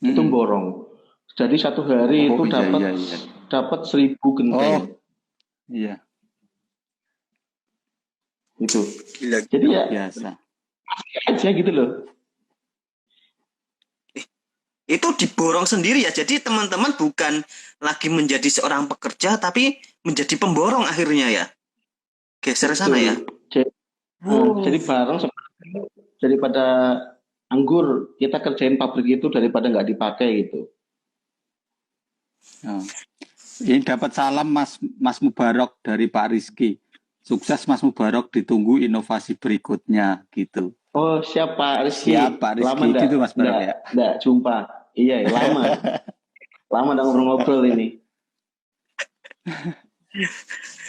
Itu borong. Jadi 1 hari itu dapat 1.000 genteng. Iya. Itu. Gila. Jadi ya Biasa. aja gitu loh. Itu diborong sendiri ya. Jadi teman-teman bukan lagi menjadi seorang pekerja tapi menjadi pemborong akhirnya ya. Geser sana ya. Jadi bareng daripada anggur kita kerjain pabrik itu daripada nggak dipakai gitu. Ini dapat salam Mas Mubarak dari Pak Rizky. Sukses Mas Mubarak, ditunggu inovasi berikutnya gitu. Oh, siapa Rizky? Siap Pak Rizky, lama gitu Mas Mubarak ya. Enggak jumpa. Iya, lama. Lama udah ngobrol-ngobrol ini.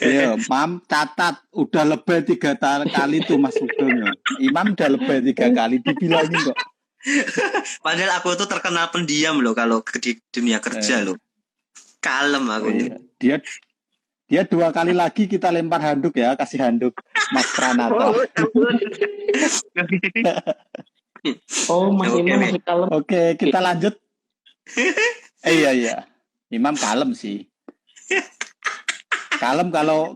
Iya, Mam catat udah lebih 3 kali tuh Mas Sugeng. Imam udah lebih 3 kali dibilangin kok. Padahal aku tuh terkenal pendiam loh kalau di dunia kerja loh. Kalem aku ini. Dia 2 kali lagi kita lempar handuk ya, kasih handuk Mas Pranata. Mas Imam masih kalem. Oke, kita lanjut. Iya. Imam kalem sih. Kalem kalau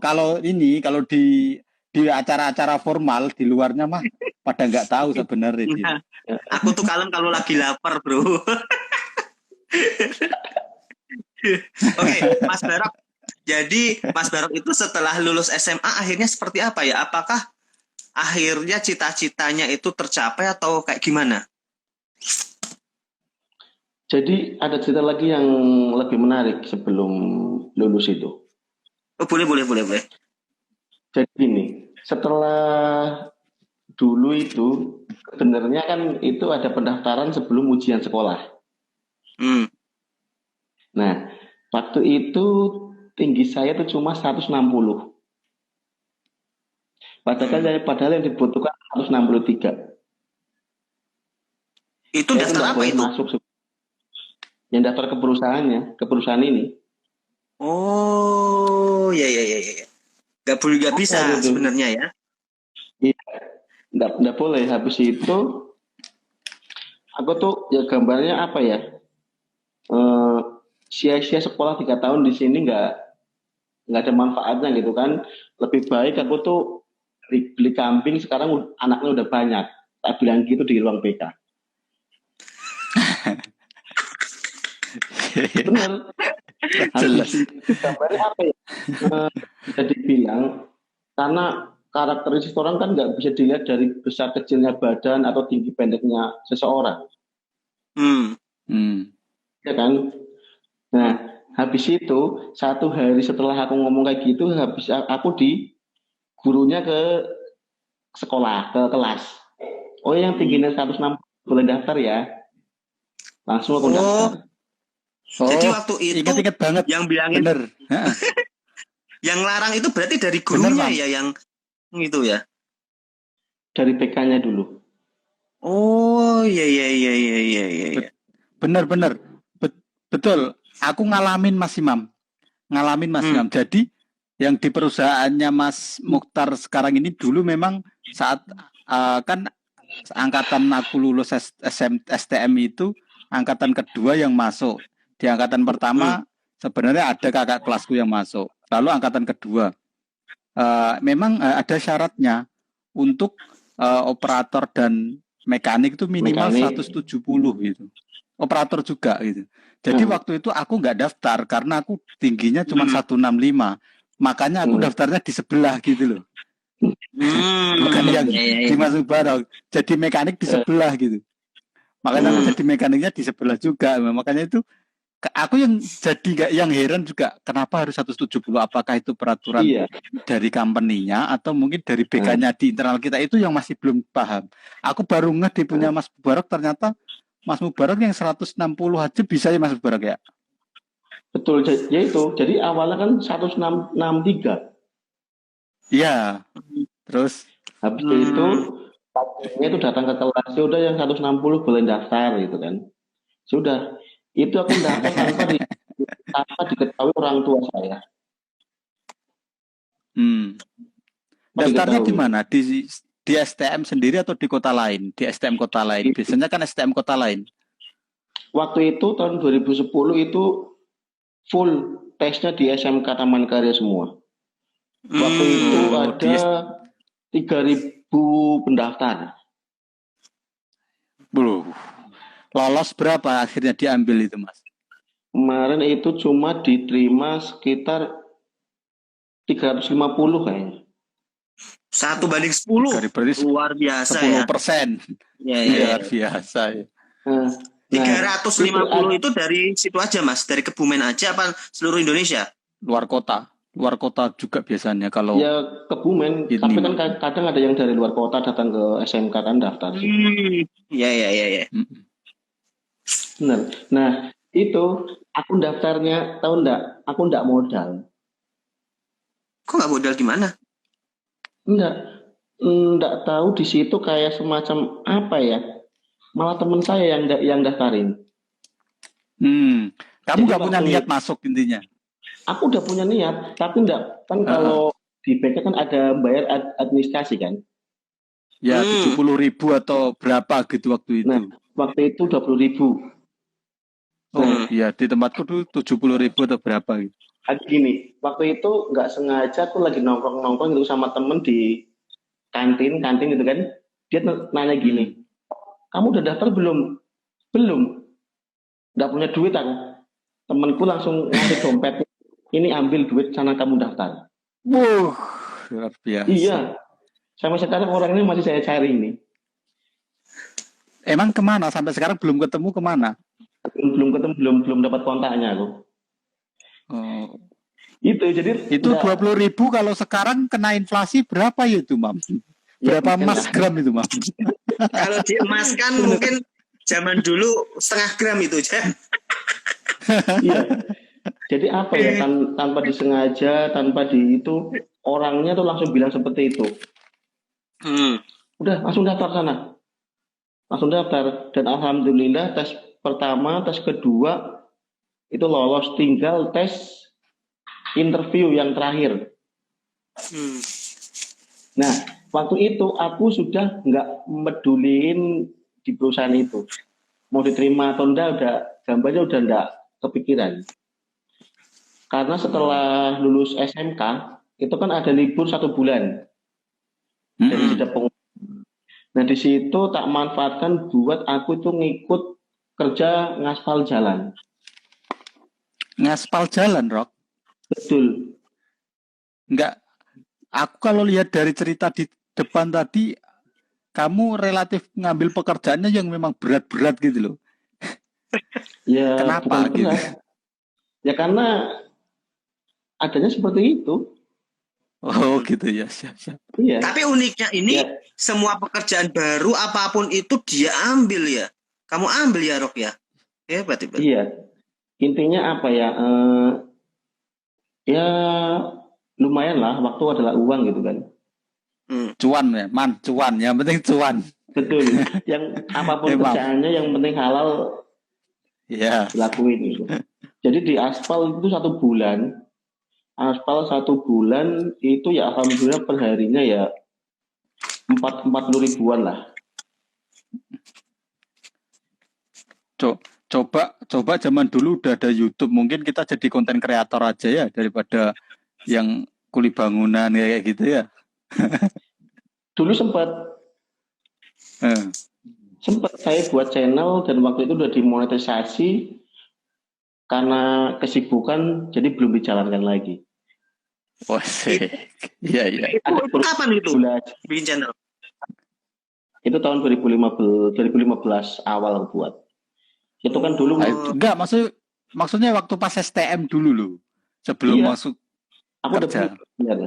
di acara-acara formal, di luarnya mah pada nggak tahu sebenarnya. Aku tuh kalem kalau lagi lapar, bro. Oke, Mas Barok. Jadi Mas Barok itu setelah lulus SMA akhirnya seperti apa ya? Apakah akhirnya cita-citanya itu tercapai atau kayak gimana? Jadi ada cerita lagi yang lebih menarik sebelum lulus itu. Oh, boleh. Jadi gini, setelah dulu itu sebenarnya kan itu ada pendaftaran sebelum ujian sekolah. Nah, waktu itu tinggi saya itu cuma 160. Padahal yang dibutuhkan 163. Itu daftar apa itu? Masuk. Yang daftar ke perusahaan ini. Oh, ya. Gak bisa sebenarnya ya. Iya, nggak boleh. Habis itu aku tuh ya gambarnya apa ya? Sia-sia sekolah 3 tahun di sini nggak ada manfaatnya gitu kan. Lebih baik aku tuh beli kambing, sekarang anaknya udah banyak. Tak bilang gitu di ruang BK. Bener. Jelas. Gambarnya apa ya? Bisa dibilang karena karakteristik orang kan nggak bisa dilihat dari besar kecilnya badan atau tinggi pendeknya seseorang. Ya kan? Nah, habis itu 1 hari setelah aku ngomong kayak gitu, habis aku gurunya ke sekolah, ke kelas. Oh, yang tingginya 160 boleh daftar ya. Langsung aku daftar. Jadi waktu itu ingat banget yang bilangin bener. Yang larang itu berarti dari gurunya ya yang itu ya. Dari PK-nya dulu. Oh, iya. Bener. Betul. Aku ngalamin Mas Imam. Jadi yang di perusahaannya Mas Mukhtar sekarang ini dulu memang saat kan angkatan aku lulus STM itu angkatan kedua yang masuk. Di angkatan pertama sebenarnya ada kakak kelasku yang masuk. Lalu angkatan kedua memang ada syaratnya untuk operator dan mekanik itu minimal Mekanik. 170 gitu. Operator juga gitu. Jadi waktu itu aku nggak daftar karena aku tingginya cuma 165. Makanya aku daftarnya di sebelah gitu loh. Bukan yang di Mas Mubarok. Jadi mekanik di sebelah gitu. Makanya aku jadi mekaniknya di sebelah juga. Makanya itu aku yang jadi gak, yang heran juga kenapa harus 170, apakah itu peraturan dari company-nya atau mungkin dari BK-nya di internal kita, itu yang masih belum paham. Aku baru di punya Mas Mubarok, ternyata Mas Mubarok yang 160 aja bisa ya Mas Mubarok ya? Betul, ya itu. Jadi awalnya kan 163. Iya. Terus habis itu paginya itu datang ke kelas, udah yang 160 boleh daftar gitu kan. Sudah, itu aku daftar tanpa diketahui orang tua saya. Daftarnya di mana? Di STM sendiri atau di kota lain? Di STM kota lain. Biasanya kan STM kota lain. Waktu itu tahun 2010 itu full tesnya di SMK Taman Karya semua. Waktu itu ada 3.000 pendaftar. Belum. Lolos berapa akhirnya diambil itu, Mas? Kemarin itu cuma diterima sekitar 350 kayaknya. 1:10. Luar biasa 10%. Ya. Luar biasa ya. 350 itu dari situ aja Mas, dari Kebumen aja apa seluruh Indonesia? Luar kota juga biasanya kalau ya Kebumen, tapi kan kadang ada yang dari luar kota datang ke SMK kan daftar. Ya. Benar. Nah itu aku daftarnya tahu enggak? Aku enggak modal. Kok nggak modal gimana? Enggak tahu di situ kayak semacam apa ya? Malah teman saya yang daftarin. Kamu nggak punya niat masuk intinya? Aku udah punya niat, tapi enggak kan kalau di BK kan ada bayar administrasi kan? Ya 70.000 atau berapa gitu waktu itu? Nah waktu itu 20.000. Ya di tempatku tuh 70.000 atau berapa gitu. Gini, waktu itu nggak sengaja aku lagi nongkrong gitu sama temen di kantin gitu kan. Dia nanya gini, kamu udah daftar belum? Belum. Nggak punya duit aku. Temenku langsung ngasih dompet. Ini ambil duit sana kamu daftar. Luar biasa. Iya. Sampai sekarang orangnya masih saya cari ini. Emang kemana? Sampai sekarang belum ketemu kemana? Belum ketemu, belum dapat kontaknya aku. Itu 20.000 kalau sekarang kena inflasi berapa ya itu, Mam? Berapa emas gram itu, Mam? Kalau diemaskan mungkin zaman dulu 0,5 gram itu aja. Iya. Jadi apa ya, tanpa disengaja, tanpa itu orangnya tuh langsung bilang seperti itu. Udah langsung daftar sana. Langsung daftar dan alhamdulillah tes pertama, tes kedua itu lolos, tinggal tes interview yang terakhir. Nah, waktu itu aku sudah nggak meduliin di perusahaan itu. Mau diterima atau enggak, udah gambarnya udah enggak kepikiran. Karena setelah lulus SMK, itu kan ada libur 1 bulan. Dari jeda pengumuman. Nah, di situ tak manfaatkan buat aku itu ngikut kerja ngaspal jalan. Ngaspal jalan, Rok? Betul. Enggak. Aku kalau lihat dari cerita di depan tadi, kamu relatif ngambil pekerjaannya yang memang berat-berat gitu loh. Ya, kenapa gitu? Ya karena adanya seperti itu. Oh gitu ya, siap. Iya. Tapi uniknya ini semua pekerjaan baru apapun itu dia ambil ya. Kamu ambil ya, Rok ya? Hebat. Iya. Intinya apa ya? Ya lumayan lah, waktu adalah uang gitu kan. Cuan ya, cuan. Yang penting cuan. Betul. Yang apapun kerjaannya yang penting halal. Iya. Dilakuin gitu. Jadi di aspal itu 1 bulan. Aspal 1 bulan itu ya alhamdulillah perharinya ya 40 ribuan lah. Coba zaman dulu udah ada YouTube, mungkin kita jadi konten kreator aja ya daripada yang kuli bangunan kayak gitu ya. Dulu sempat Eh. saya buat channel dan waktu itu udah dimonetisasi karena kesibukan jadi belum dijalankan lagi. Wah, iya iya. Itu kapan itu Bulan bikin channel? itu tahun 2015 awal aku buat. Itu kan dulu Enggak, maksudnya waktu pas STM dulu loh. Sebelum Iya. masuk aku udah kerja. buat,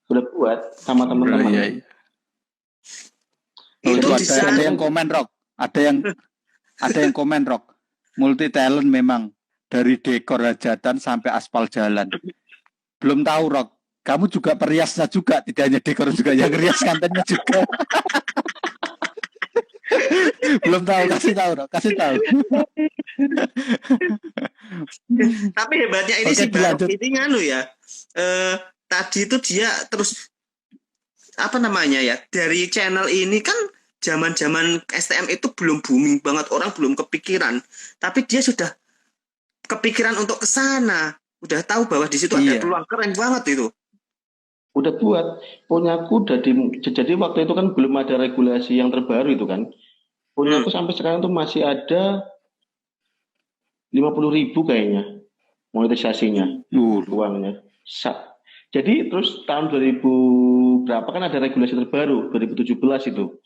udah buat sama teman-teman. Iya, iya. Itu Oh, di saat ada yang komen Rock, ada yang komen Rock. Multi talent memang dari dekor hajatan sampai aspal jalan. Belum tahu Rock, kamu juga periasnya juga, tidak hanya dekor juga, yang rias kantennya juga. Belum tahu, kasih tahu Rock, kasih tahu. Tapi hebatnya ini Oke, si Barok dilanjut. ini nganu ya. Tadi itu dia terus apa namanya ya, dari channel ini kan zaman-zaman STM itu belum booming banget, orang belum kepikiran, tapi dia sudah kepikiran untuk ke sana, udah tahu bahwa di situ ada Iya. peluang, keren banget itu. Udah buat punyaku jadi waktu itu kan belum ada regulasi yang terbaru itu kan. Punyaku sampai sekarang tuh masih ada 50.000 kayaknya monetisasinya, uangnya. Jadi terus tahun 2000 berapa kan ada regulasi terbaru 2017 itu.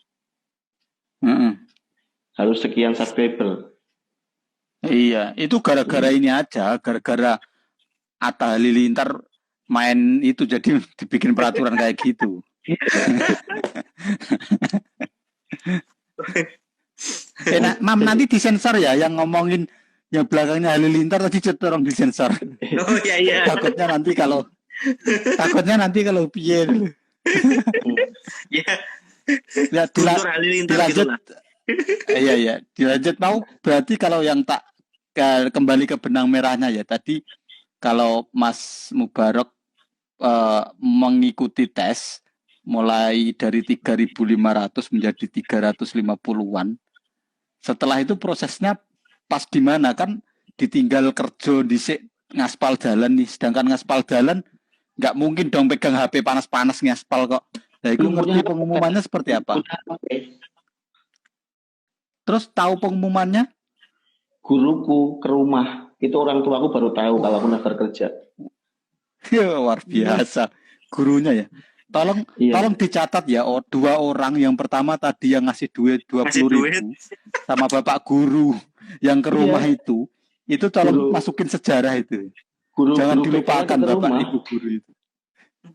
Harus sekian subscriber. Iya, itu gara-gara ini aja, gara-gara Atta Halilintar main itu jadi dibikin peraturan kayak gitu. Mam nanti disensor ya yang ngomongin yang belakangnya Halilintar tadi tolong disensor. Oh iya. Takutnya nanti kalau piye. Ya. Lihat dilanjut. Iya. Dilanjut mau berarti kalau yang tak kembali ke benang merahnya ya tadi kalau Mas Mubarok mengikuti tes mulai dari 3.500 menjadi 350-an. Setelah itu prosesnya pas di mana kan ditinggal kerja dhisik ngaspal jalan nih, sedangkan ngaspal jalan nggak mungkin dong pegang HP panas-panas ngaspal kok. Nah, itu ngerti pengumumannya seperti apa? Terus tahu pengumumannya? Guruku ke rumah, itu orang tuaku baru tahu kalau aku daftar kerja. Ya, luar biasa. Gurunya ya. Tolong dicatat ya, dua orang. Yang pertama tadi yang ngasih duit 20.000 sama bapak guru yang ke rumah itu tolong masukin sejarah itu. Jangan dilupakan bapak ibu guru itu.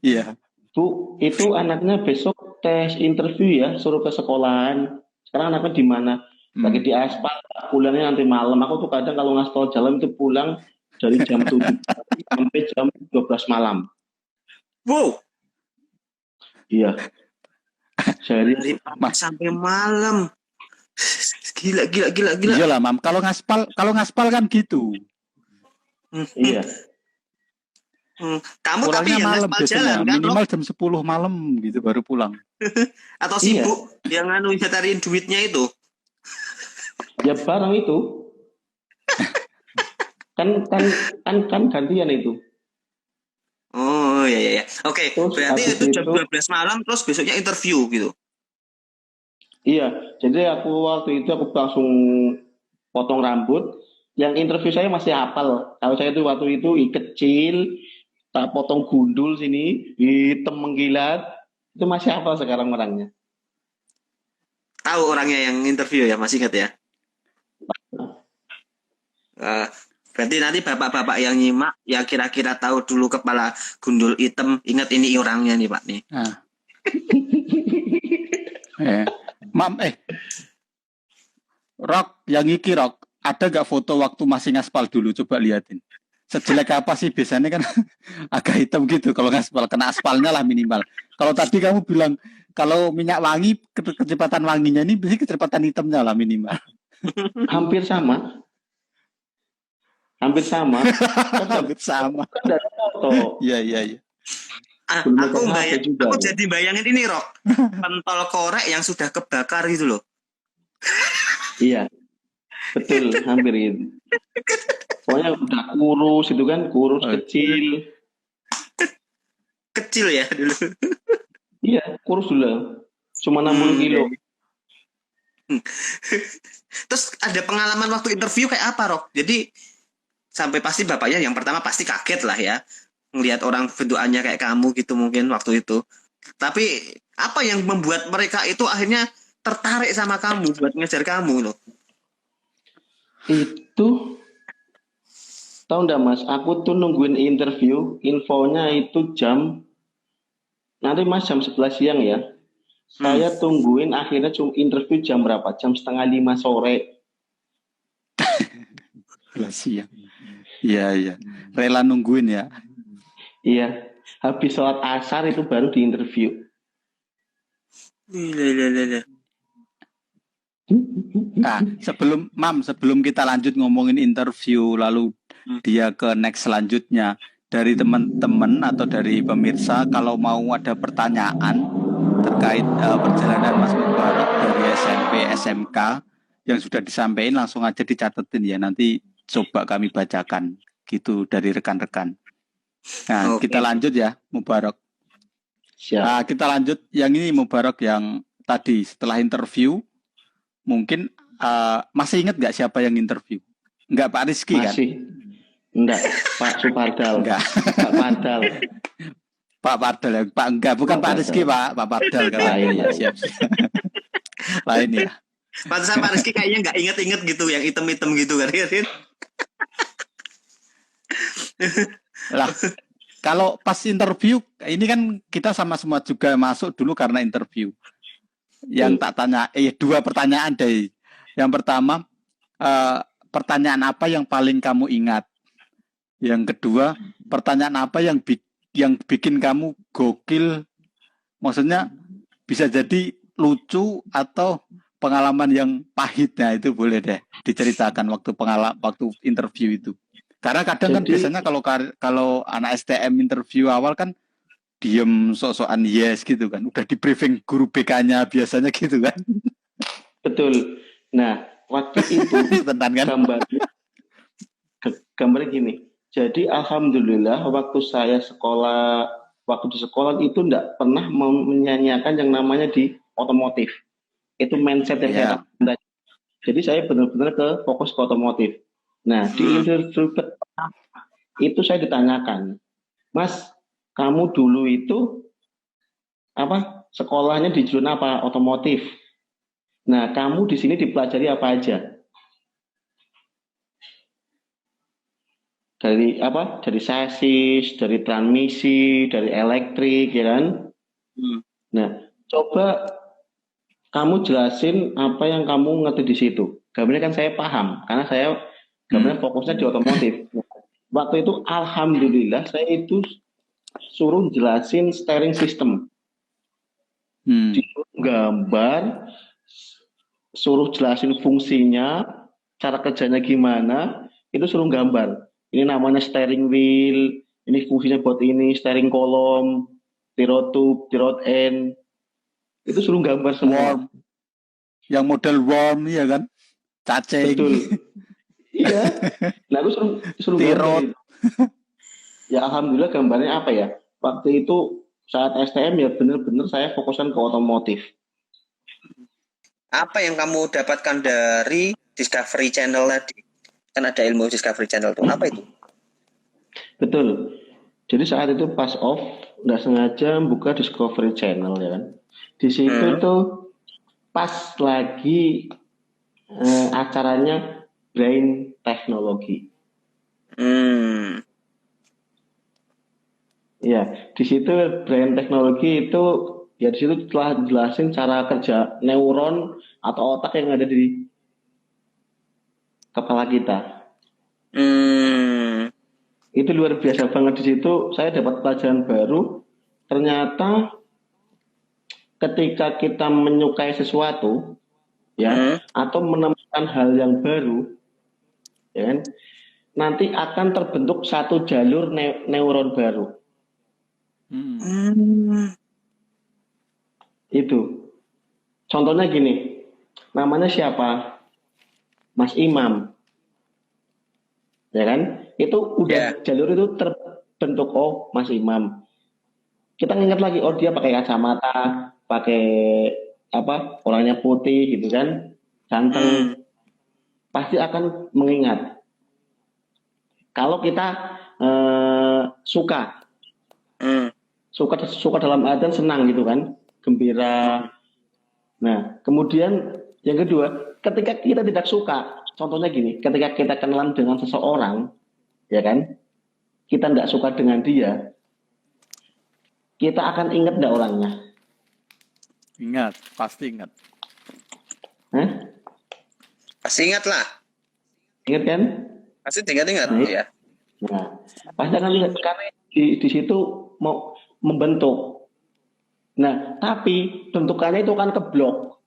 Iya. Bu, itu anaknya besok tes interview ya, suruh ke sekolahan. Sekarang anaknya di mana? Lagi di aspal, pulangnya nanti malam. Aku tuh kadang kalau ngaspal jalan itu pulang dari jam 7 sampai jam 12 malam. Wow. Iya. Dari sampai malam. Gila. Iya lah, Mam. Kalau ngaspal kan gitu. Iya. Kamu pulangnya tapi yang malam ngaspal jalan kan? Minimal jam 10 malam gitu baru pulang. Atau sibuk yang nyetariin duitnya itu? Ya barang itu. kan gantian itu. Oh iya. Oke, berarti itu jam 12 malam terus besoknya interview gitu. Iya, jadi waktu itu aku langsung potong rambut. Yang interview saya masih hafal. Kalau saya itu waktu itu kecil, tak potong gundul sini, hitam mengkilat. Itu masih hafal sekarang orangnya. Tahu orangnya yang interview ya, masih ingat ya? Berarti nanti bapak-bapak yang nyimak yang kira-kira tahu dulu kepala gundul hitam, ingat ini orangnya nih Pak nih. Mam, Rock, yang iki Rock, ada gak foto waktu masih ngaspal dulu? Coba liatin. Sejelek apa sih biasanya kan agak hitam gitu kalau ngaspal, kena aspalnya lah minimal. Kalau tadi kamu bilang kalau minyak wangi kecepatan wanginya ini berarti kecepatan hitamnya lah minimal. Hampir sama. Hampir sama. Iya. Aku jadi bayangin ini Rock, pentol korek yang sudah kebakar gitu loh. Iya, betul, hampir gitu. Pokoknya udah kurus itu kan, kurus kecil. kecil ya dulu. Iya, kurus dulu. Cuma 60 kilo. Terus ada pengalaman waktu interview kayak apa, Rob? Jadi sampai pasti bapaknya yang pertama pasti kaget lah ya, ngelihat orang bentukannya kayak kamu gitu mungkin waktu itu. Tapi apa yang membuat mereka itu akhirnya tertarik sama kamu buat ngejar kamu loh? Itu tahu nggak Mas, aku tuh nungguin interview, infonya itu nanti Mas jam 11 siang ya. Saya tungguin akhirnya interview jam berapa? Jam 4:30 sore. 11 siang. Iya. Rela nungguin ya. Iya, habis sholat asar itu baru diinterview. Iya. Nah, sebelum kita lanjut ngomongin interview, lalu dia ke next selanjutnya, dari teman-teman atau dari pemirsa, kalau mau ada pertanyaan terkait perjalanan Mas Mubarak dari SMP, SMK yang sudah disampaikan, langsung aja dicatetin ya. Nanti coba kami bacakan gitu dari rekan-rekan. Nah, kita lanjut ya, Mubarak. Siap. Nah, kita lanjut yang ini, Mubarak, yang tadi setelah interview, mungkin masih ingat nggak siapa yang interview? Enggak Pak Rizky kan? Masih. Enggak, Pak Supardal. Enggak. Pak Pardal. Pak Pardal ya. Bukan Pak Rizky, Pak Pardal kan. Lain ya. Siap. Lain ya. Pantesan Pak Rizky kayaknya nggak inget-inget gitu, yang item-item gitu kan. Lah, kalau pas interview, ini kan kita sama semua juga masuk dulu karena interview. Yang tak tanya, dua pertanyaan deh. Yang pertama, pertanyaan apa yang paling kamu ingat? Yang kedua, pertanyaan apa yang bikin kamu gokil? Maksudnya bisa jadi lucu atau pengalaman yang pahit. Nah, itu boleh deh diceritakan waktu interview itu. Karena kadang kan biasanya kalau anak STM interview awal kan diem sok-sokan yes gitu kan. Udah di briefing guru BK-nya biasanya gitu kan. Betul. Nah, waktu itu Tentang kan? gambarnya gini. Jadi alhamdulillah waktu di sekolah itu enggak pernah menyanyiakan yang namanya di otomotif. Itu mindset yang saya tanda. Jadi saya benar-benar fokus ke otomotif. Nah, di interview itu saya ditanyakan, Mas, kamu dulu itu sekolahnya di jurusan apa? Otomotif. Nah, kamu di sini dipelajari apa aja? Dari sasis, dari transmisi, dari elektrik, ya kan? Nah, coba kamu jelasin apa yang kamu ngerti di situ. Gambarnya kan saya paham, karena saya gambarnya fokusnya di otomotif. Waktu itu alhamdulillah saya itu suruh jelasin steering system. Disuruh gambar, suruh jelasin fungsinya, cara kerjanya gimana, itu suruh gambar. Ini namanya steering wheel, ini fungsinya buat ini, steering column, throttle tube, throttle end. Itu suruh gambar semua. Worm. Yang model worm ya kan? Cacing. Betul. Iya. Nah, aku suruh gambar. Ya alhamdulillah gambarnya apa ya? Waktu itu saat STM ya benar-benar saya fokuskan ke otomotif. Apa yang kamu dapatkan dari Discovery Channel tadi? Kan ada ilmu Discovery Channel tuh. Apa itu? Betul. Jadi saat itu pas off, nggak sengaja buka Discovery Channel ya kan. Di situ tuh pas lagi acaranya Brain Technology. Ya, di situ Brain Technology itu ya di situ telah jelasin cara kerja neuron atau otak yang ada di kepala kita. Itu luar biasa banget. Di situ saya dapat pelajaran baru. Ternyata ketika kita menyukai sesuatu ya atau menemukan hal yang baru ya kan, nanti akan terbentuk satu jalur neuron baru. Itu contohnya gini, namanya siapa? Mas Imam ya kan, itu udah jalur itu terbentuk. Oh, Mas Imam kita nginget lagi, oh dia pakai kacamata, pakai apa, orangnya putih gitu kan, ganteng, pasti akan mengingat. Kalau kita suka dalam artian senang gitu kan, gembira. Nah, kemudian yang kedua, ketika kita tidak suka, contohnya gini, ketika kita kenalan dengan seseorang, ya kan, kita tidak suka dengan dia, kita akan ingat nggak orangnya? Ingat, pasti ingat. Hah? Pasti ingat lah. Ingat kan? Pasti ingat-ingat ya. Nah, pasti akan ingat karena di situ mau membentuk. Nah, tapi bentukannya itu kan keblok.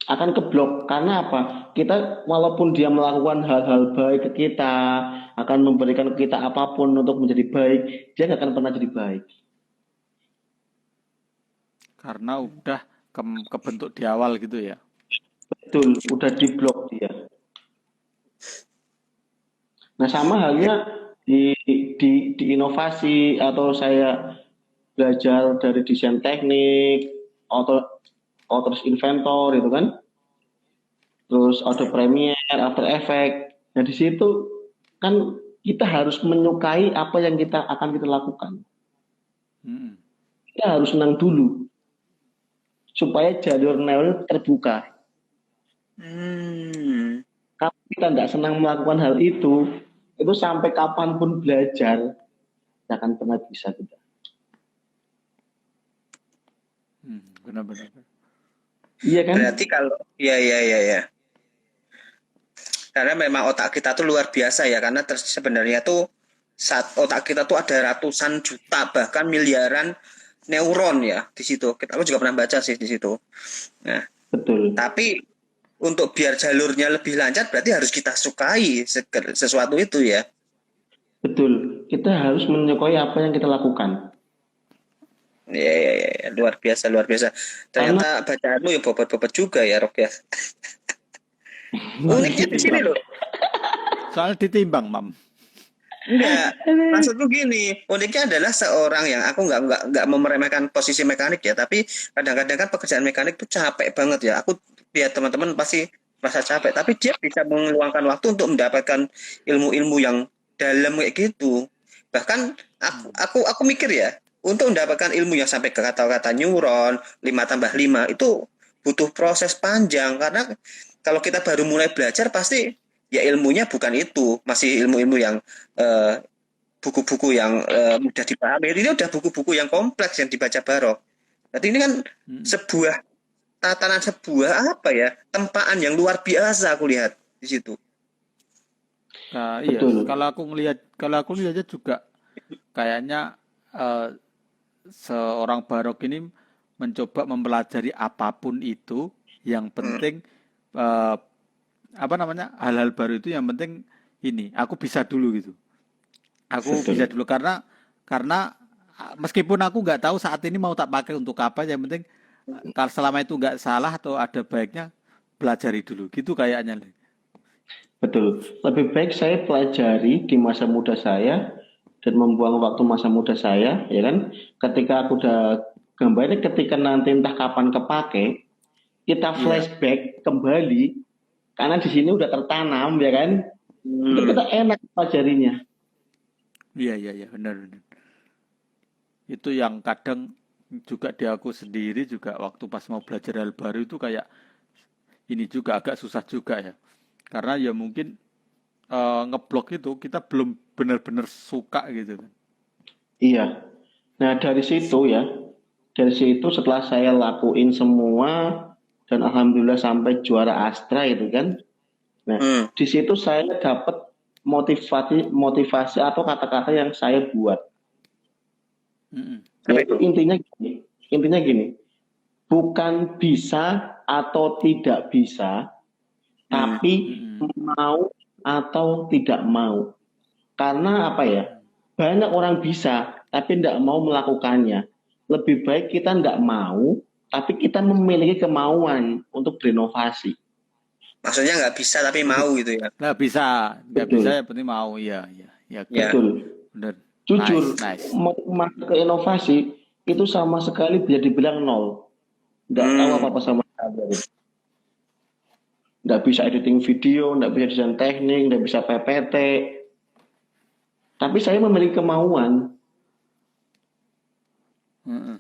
Akan keblok karena apa? Kita walaupun dia melakukan hal-hal baik ke kita, akan memberikan ke kita apapun untuk menjadi baik, dia nggak akan pernah jadi baik. Karena udah kebentuk di awal gitu ya. Betul, udah diblok dia. Nah, sama halnya di inovasi, atau saya belajar dari desain teknik, terus Inventor itu kan, terus Adobe Premiere, After Effects. Nah, di situ kan kita harus menyukai apa yang akan kita lakukan. Kita harus senang dulu supaya jalur neural terbuka. Kalau kita tidak senang melakukan hal itu sampai kapanpun belajar tidak akan pernah bisa kita. Benar-benar. Iya kan? Berarti kalau ya. Karena memang otak kita tuh luar biasa ya, karena sebenarnya tuh saat otak kita tuh ada ratusan juta bahkan miliaran neuron ya di situ. Aku juga pernah baca sih di situ. Nah, betul. Tapi untuk biar jalurnya lebih lancar berarti harus kita sukai sesuatu itu ya. Betul. Kita harus menyukai apa yang kita lakukan. Ya, luar biasa. Ternyata bacaanmu ya bobot-bobot juga ya, Rok ya. Uniknya di sini loh. Soal ditimbang, Mam. Enggak, maksudku gini, uniknya adalah seorang yang aku nggak mau meremehkan posisi mekanik ya, tapi kadang-kadang kan pekerjaan mekanik tuh capek banget ya. Aku lihat teman-teman pasti merasa capek, tapi dia bisa meluangkan waktu untuk mendapatkan ilmu-ilmu yang dalam kayak gitu. Bahkan aku mikir ya, untuk mendapatkan ilmu yang sampai ke kata-kata neuron 5+5 itu butuh proses panjang, karena kalau kita baru mulai belajar pasti ya ilmunya bukan itu, masih ilmu-ilmu yang buku-buku yang mudah dipahami. Ini udah buku-buku yang kompleks yang dibaca Barok. Jadi ini kan sebuah tatanan, sebuah apa ya, tempaan yang luar biasa aku lihat di situ. Nah, iya, kalau aku ngelihatnya juga kayaknya seorang Barok ini mencoba mempelajari apapun itu, yang penting hal-hal baru itu yang penting ini aku bisa dulu gitu. Aku bisa dulu karena meskipun aku nggak tahu saat ini mau tak pakai untuk apa, yang penting kalau selama itu nggak salah atau ada baiknya pelajari dulu gitu kayaknya. Betul. Lebih baik saya pelajari di masa muda saya dan membuang waktu masa muda saya, ya kan? Ketika aku udah gambarnya, ketika nanti entah kapan kepake, kita flashback kembali, karena di sini udah tertanam, ya kan? Itu kita enak pelajarinya. Iya, benar. Itu yang kadang juga di aku sendiri juga waktu pas mau belajar hal baru itu kayak ini juga agak susah juga ya. Karena ya mungkin ngeblok itu kita belum benar-benar suka gitu kan. Iya. Nah, dari situ setelah saya lakuin semua dan alhamdulillah sampai juara Astra itu kan. Nah, di situ saya dapat motivasi atau kata-kata yang saya buat. Yaitu intinya gini. Bukan bisa atau tidak bisa, tapi mau atau tidak mau. Karena apa ya? Banyak orang bisa, tapi tidak mau melakukannya. Lebih baik kita tidak mau, tapi kita memiliki kemauan untuk berinovasi. Maksudnya nggak bisa tapi mau gitu ya? Nggak bisa, yang penting mau, iya. Ya, Ya. Betul. bener. Jujur, Nice. mau masuk ke inovasi itu sama sekali bisa dibilang nol. Nggak tahu apa-apa sama sekali. Nggak bisa editing video, nggak bisa desain teknik, nggak bisa PPT. Tapi saya memiliki kemauan. Heeh.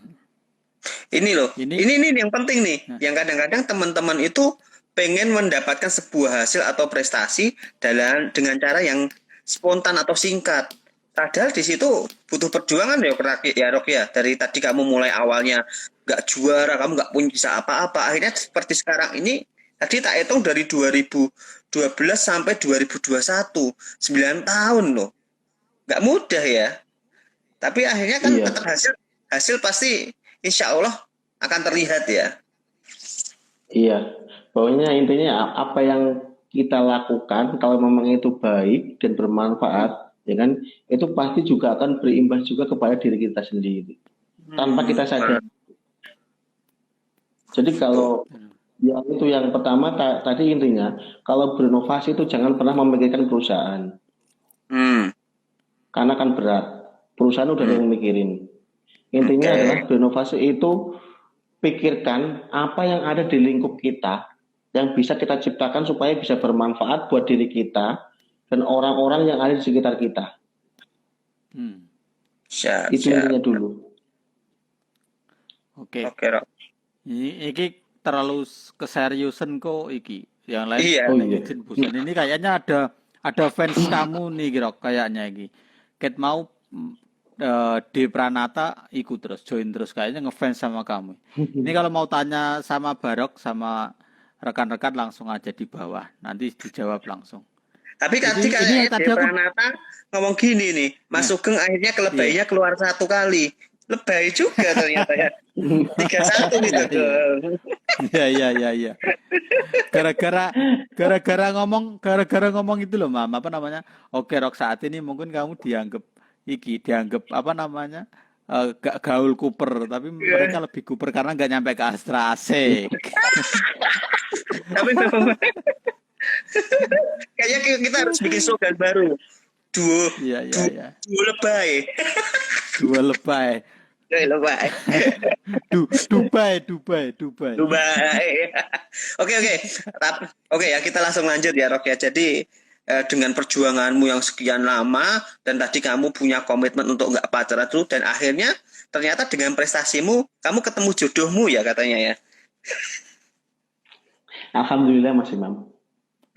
Ini loh, Ini- ini yang penting nih, yang kadang-kadang teman-teman itu pengen mendapatkan sebuah hasil atau prestasi dengan cara yang spontan atau singkat. Padahal di situ butuh perjuangan ya Rok ya. Dari tadi kamu mulai awalnya nggak juara, kamu nggak punya bisa apa-apa. Akhirnya seperti sekarang ini, tadi tak hitung dari 2012 sampai 2021, 9 tahun loh. Nggak mudah ya. Tapi akhirnya kan Iya. tetap hasil pasti insya Allah akan terlihat ya. Iya, pokoknya intinya apa yang kita lakukan kalau memang itu baik dan bermanfaat, ya kan, itu pasti juga akan berimbas juga kepada diri kita sendiri tanpa kita sadar. Jadi kalau yang itu yang pertama tadi intinya, kalau berinovasi itu jangan pernah memikirkan perusahaan, karena kan berat. Perusahaan udah ada yang mikirin. Intinya Oke. adalah berinovasi itu pikirkan apa yang ada di lingkup kita yang bisa kita ciptakan supaya bisa bermanfaat buat diri kita dan orang-orang yang ada di sekitar kita. Siap, Itu siap. intinya dulu. Oke. Oke, Rok. Iki terlalu keseriusan kok iki. Yang lain Iya. Oh iya. izin bosan. Ini kayaknya ada fans kamu nih Girok kayaknya iki. Ket mau D Pranata ikut terus join terus kayaknya ngefans sama kamu. Ini kalau mau tanya sama Barok sama rekan-rekan langsung aja di bawah. Nanti dijawab langsung. Tapi Jadi tadi ini kayaknya tadi Dev aku- Pranata ngomong gini nih, Mas Sugeng akhirnya kelebaynya keluar 1 kali. Lebay juga ternyata ya. 31 nih Sugeng. Iya. Gara-gara ngomong itu loh, Mam, apa namanya? Oke, Rok, saat ini mungkin kamu dianggap apa namanya? Gak gaul Cooper, tapi mereka lebih Cooper karena nggak nyampe ke Astra asik. Tapi kayaknya kita harus bikin slogan baru. Duo Iya. duo lebay. Dua lebay. Lebay. Dubai. Dubai. Oke. Oke ya, kita langsung lanjut ya, Rok ya. Jadi dengan perjuanganmu yang sekian lama dan tadi kamu punya komitmen untuk nggak pacaran dulu dan akhirnya ternyata dengan prestasimu kamu ketemu jodohmu ya katanya ya. Alhamdulillah Mas Imam.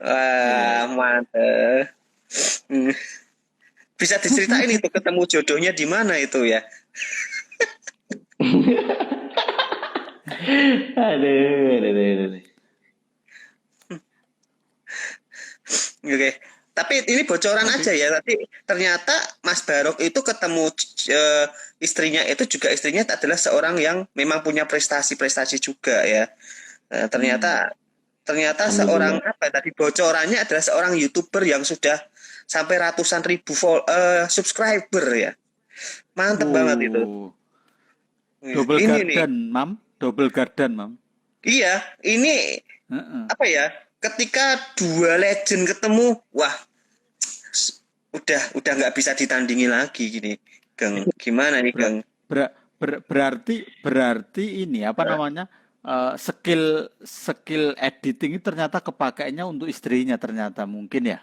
Wah, mantep. Bisa diceritain itu ketemu jodohnya di mana itu ya? Aduh. Oke. Tapi ini bocoran aja ya. Tapi ternyata Mas Barok itu ketemu istrinya itu juga istrinya adalah seorang yang memang punya prestasi-prestasi juga ya. Ternyata seorang apa tadi bocorannya adalah seorang YouTuber yang sudah sampai ratusan ribu subscriber ya. Mantep banget itu. Double Ini garden, nih. Mam. Double garden, Mam. Iya, ini apa ya? Ketika dua legend ketemu, wah, udah nggak bisa ditandingi lagi gini, Gang. Gimana nih, Gang? Berarti ini apa namanya? Skill editing itu ternyata kepakainya untuk istrinya ternyata mungkin ya.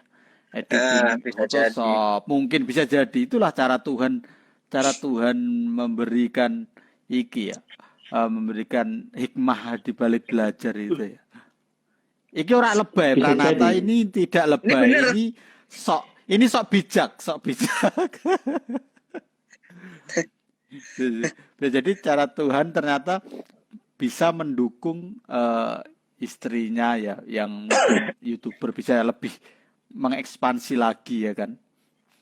Editing bisa Photoshop, mungkin bisa jadi itulah cara Tuhan memberikan iki ya. Memberikan hikmah di balik belajar itu ya. Iki ora lebay, Bisa Pranata jadi. ini tidak lebay. Ini sok bijak. Jadi cara Tuhan ternyata bisa mendukung istrinya ya, yang YouTuber bisa lebih mengekspansi lagi ya kan.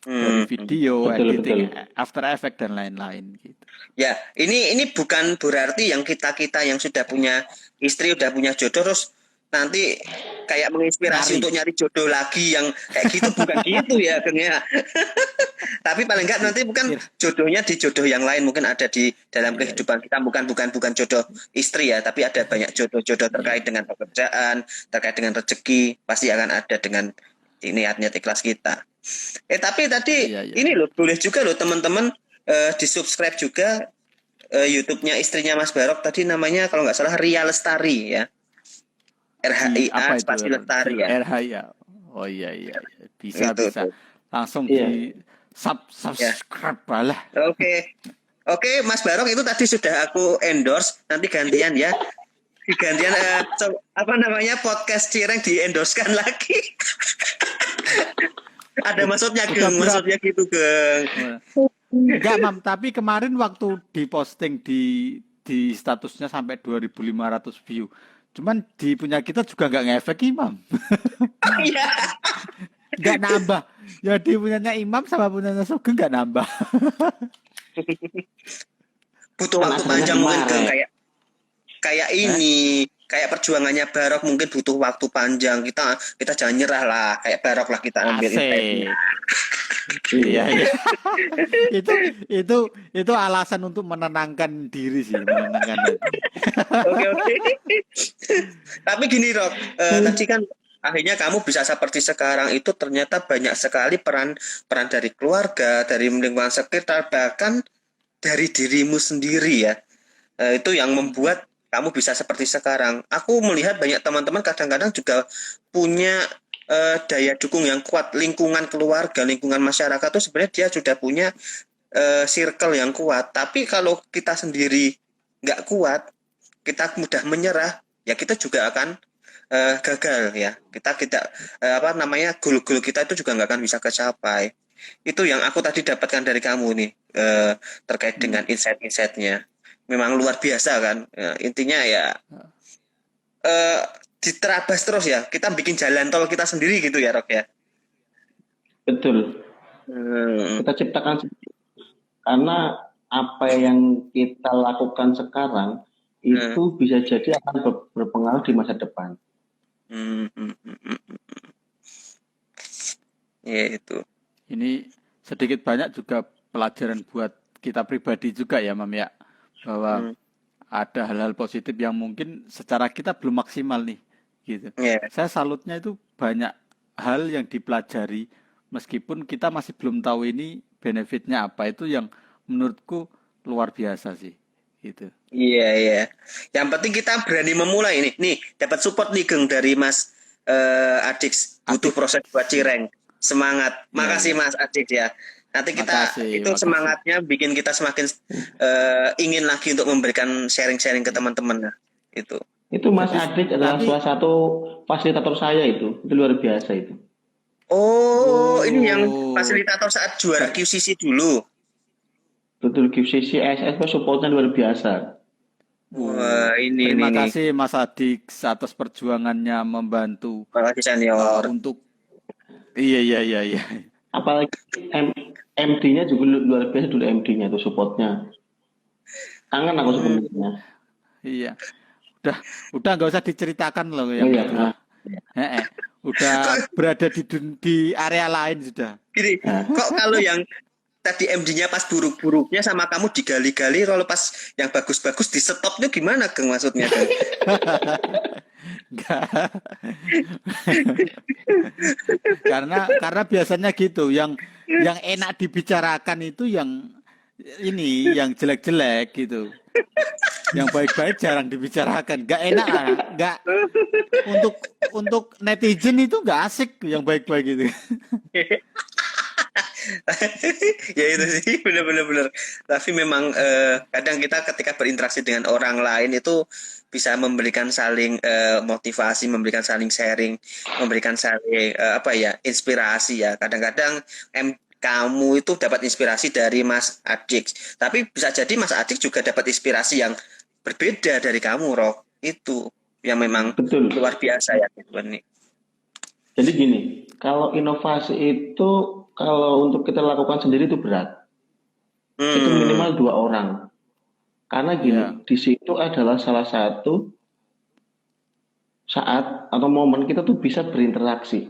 Dari video, editing, After Effects dan lain-lain gitu. Ya, ini bukan berarti yang kita yang sudah punya istri, udah punya jodoh terus nanti kayak menginspirasi untuk nyari jodoh lagi yang kayak gitu, bukan gitu ya, Kang ya. Tapi paling enggak nanti bukan jodohnya di jodoh yang lain, mungkin ada di dalam kehidupan kita, bukan jodoh istri ya, tapi ada banyak jodoh-jodoh terkait dengan pekerjaan, terkait dengan rezeki, pasti akan ada dengan niat ikhlas kita. Tapi tadi Iya, iya. ini loh, boleh juga loh teman-teman di-subscribe juga YouTube-nya istrinya Mas Barok tadi, namanya kalau nggak salah Ria Lestari ya. Di RHIA apa itu? spasi Lestari ya. RH ya. Oh iya, iya, iya. Bisa, Itu bisa. tuh. Langsung Iya. di Ya. subscribe lah. Oke. Oke, Mas Barok itu tadi sudah aku endorse. Nanti gantian ya. Gantian apa namanya, podcast Cireng di-endorsekan lagi. Ada maksudnya, Udah Geng. berapa? Maksudnya gitu, Geng. Enggak, Mam, tapi kemarin waktu diposting di statusnya sampai 2.500 view. Cuman di punya kita juga nggak ngefek, Imam. Iya. Nggak nambah. Ya di punyanya Imam sama punyanya Sugeng nggak nambah. Butuh Kan waktu adanya panjang mungkin, Geng. kemarin. Kayak ini, kayak perjuangannya Barok mungkin butuh waktu panjang. Kita jangan nyerah lah, kayak Barok lah, kita ambil insight-nya. Asik. Iya, iya. itu alasan untuk menenangkan diri sih, menenangkan hati. Oke. Tapi gini, Rok, tadi kan akhirnya kamu bisa seperti sekarang itu ternyata banyak sekali peran dari keluarga, dari lingkungan sekitar, bahkan dari dirimu sendiri ya. Itu yang membuat kamu bisa seperti sekarang. Aku melihat banyak teman-teman kadang-kadang juga punya daya dukung yang kuat, lingkungan keluarga, lingkungan masyarakat tuh sebenarnya dia sudah punya circle yang kuat. Tapi kalau kita sendiri nggak kuat, kita mudah menyerah, ya kita juga akan gagal ya. Kita apa namanya, goal-goal kita itu juga nggak akan bisa kecapai. Itu yang aku tadi dapatkan dari kamu nih, terkait dengan insight-insightnya. Memang luar biasa kan. Intinya ya diterabas terus ya. Kita bikin jalan tol kita sendiri gitu ya, Rok ya. Betul. Kita ciptakan sendiri. Karena apa yang kita lakukan sekarang itu bisa jadi akan berpengaruh di masa depan. Ya itu. Ini sedikit banyak juga pelajaran buat kita pribadi juga ya, Mam ya. Bahwa ada hal-hal positif yang mungkin secara kita belum maksimal nih gitu. Yeah. Saya salutnya itu banyak hal yang dipelajari meskipun kita masih belum tahu ini benefitnya apa, itu yang menurutku luar biasa sih gitu. Iya. Yang penting kita berani memulai nih. Nih, dapat support nih, Geng, dari Mas Adix. Butuh proses buat Cireng. Semangat. Makasih Mas Adix ya. Nanti kita makasih. Semangatnya bikin kita semakin ingin lagi untuk memberikan sharing-sharing ke teman-teman. Nah, itu. Itu Mas Adix adalah salah satu fasilitator saya itu luar biasa itu. Oh, ini yang fasilitator saat juara QCC dulu. Betul, QCC SS supportnya luar biasa. Wah, terima kasih Mas Adix atas perjuangannya membantu. Terima kasih senior. Untuk iya. Apalagi MD-nya juga luar biasa dulu, MD-nya tuh supportnya. Kangen aku sebenarnya. Iya. Udah nggak usah diceritakan loh yang itu. Udah berada di area lain sudah. Gini, kok kalau yang tadi MD-nya pas buruk-buruknya sama kamu digali-gali, kalau pas yang bagus-bagus di stopnya gimana, Geng, maksudnya, Geng? Enggak. karena biasanya gitu, yang enak dibicarakan itu yang jelek-jelek gitu. Yang baik-baik jarang dibicarakan. Gak enak lah. Gak, untuk netizen itu gak asik yang baik-baik gitu. Ya itu sih, benar. Tapi memang kadang kita ketika berinteraksi dengan orang lain itu bisa memberikan saling motivasi, memberikan saling sharing, memberikan saling inspirasi ya. Kadang-kadang kamu itu dapat inspirasi dari Mas Adix, tapi bisa jadi Mas Adix juga dapat inspirasi yang berbeda dari kamu, Rok. Itu yang memang betul luar biasa ya, nih. Jadi gini, kalau inovasi itu kalau untuk kita lakukan sendiri itu berat. Itu minimal 2 orang. Karena gini, di situ adalah salah satu saat atau momen kita tuh bisa berinteraksi.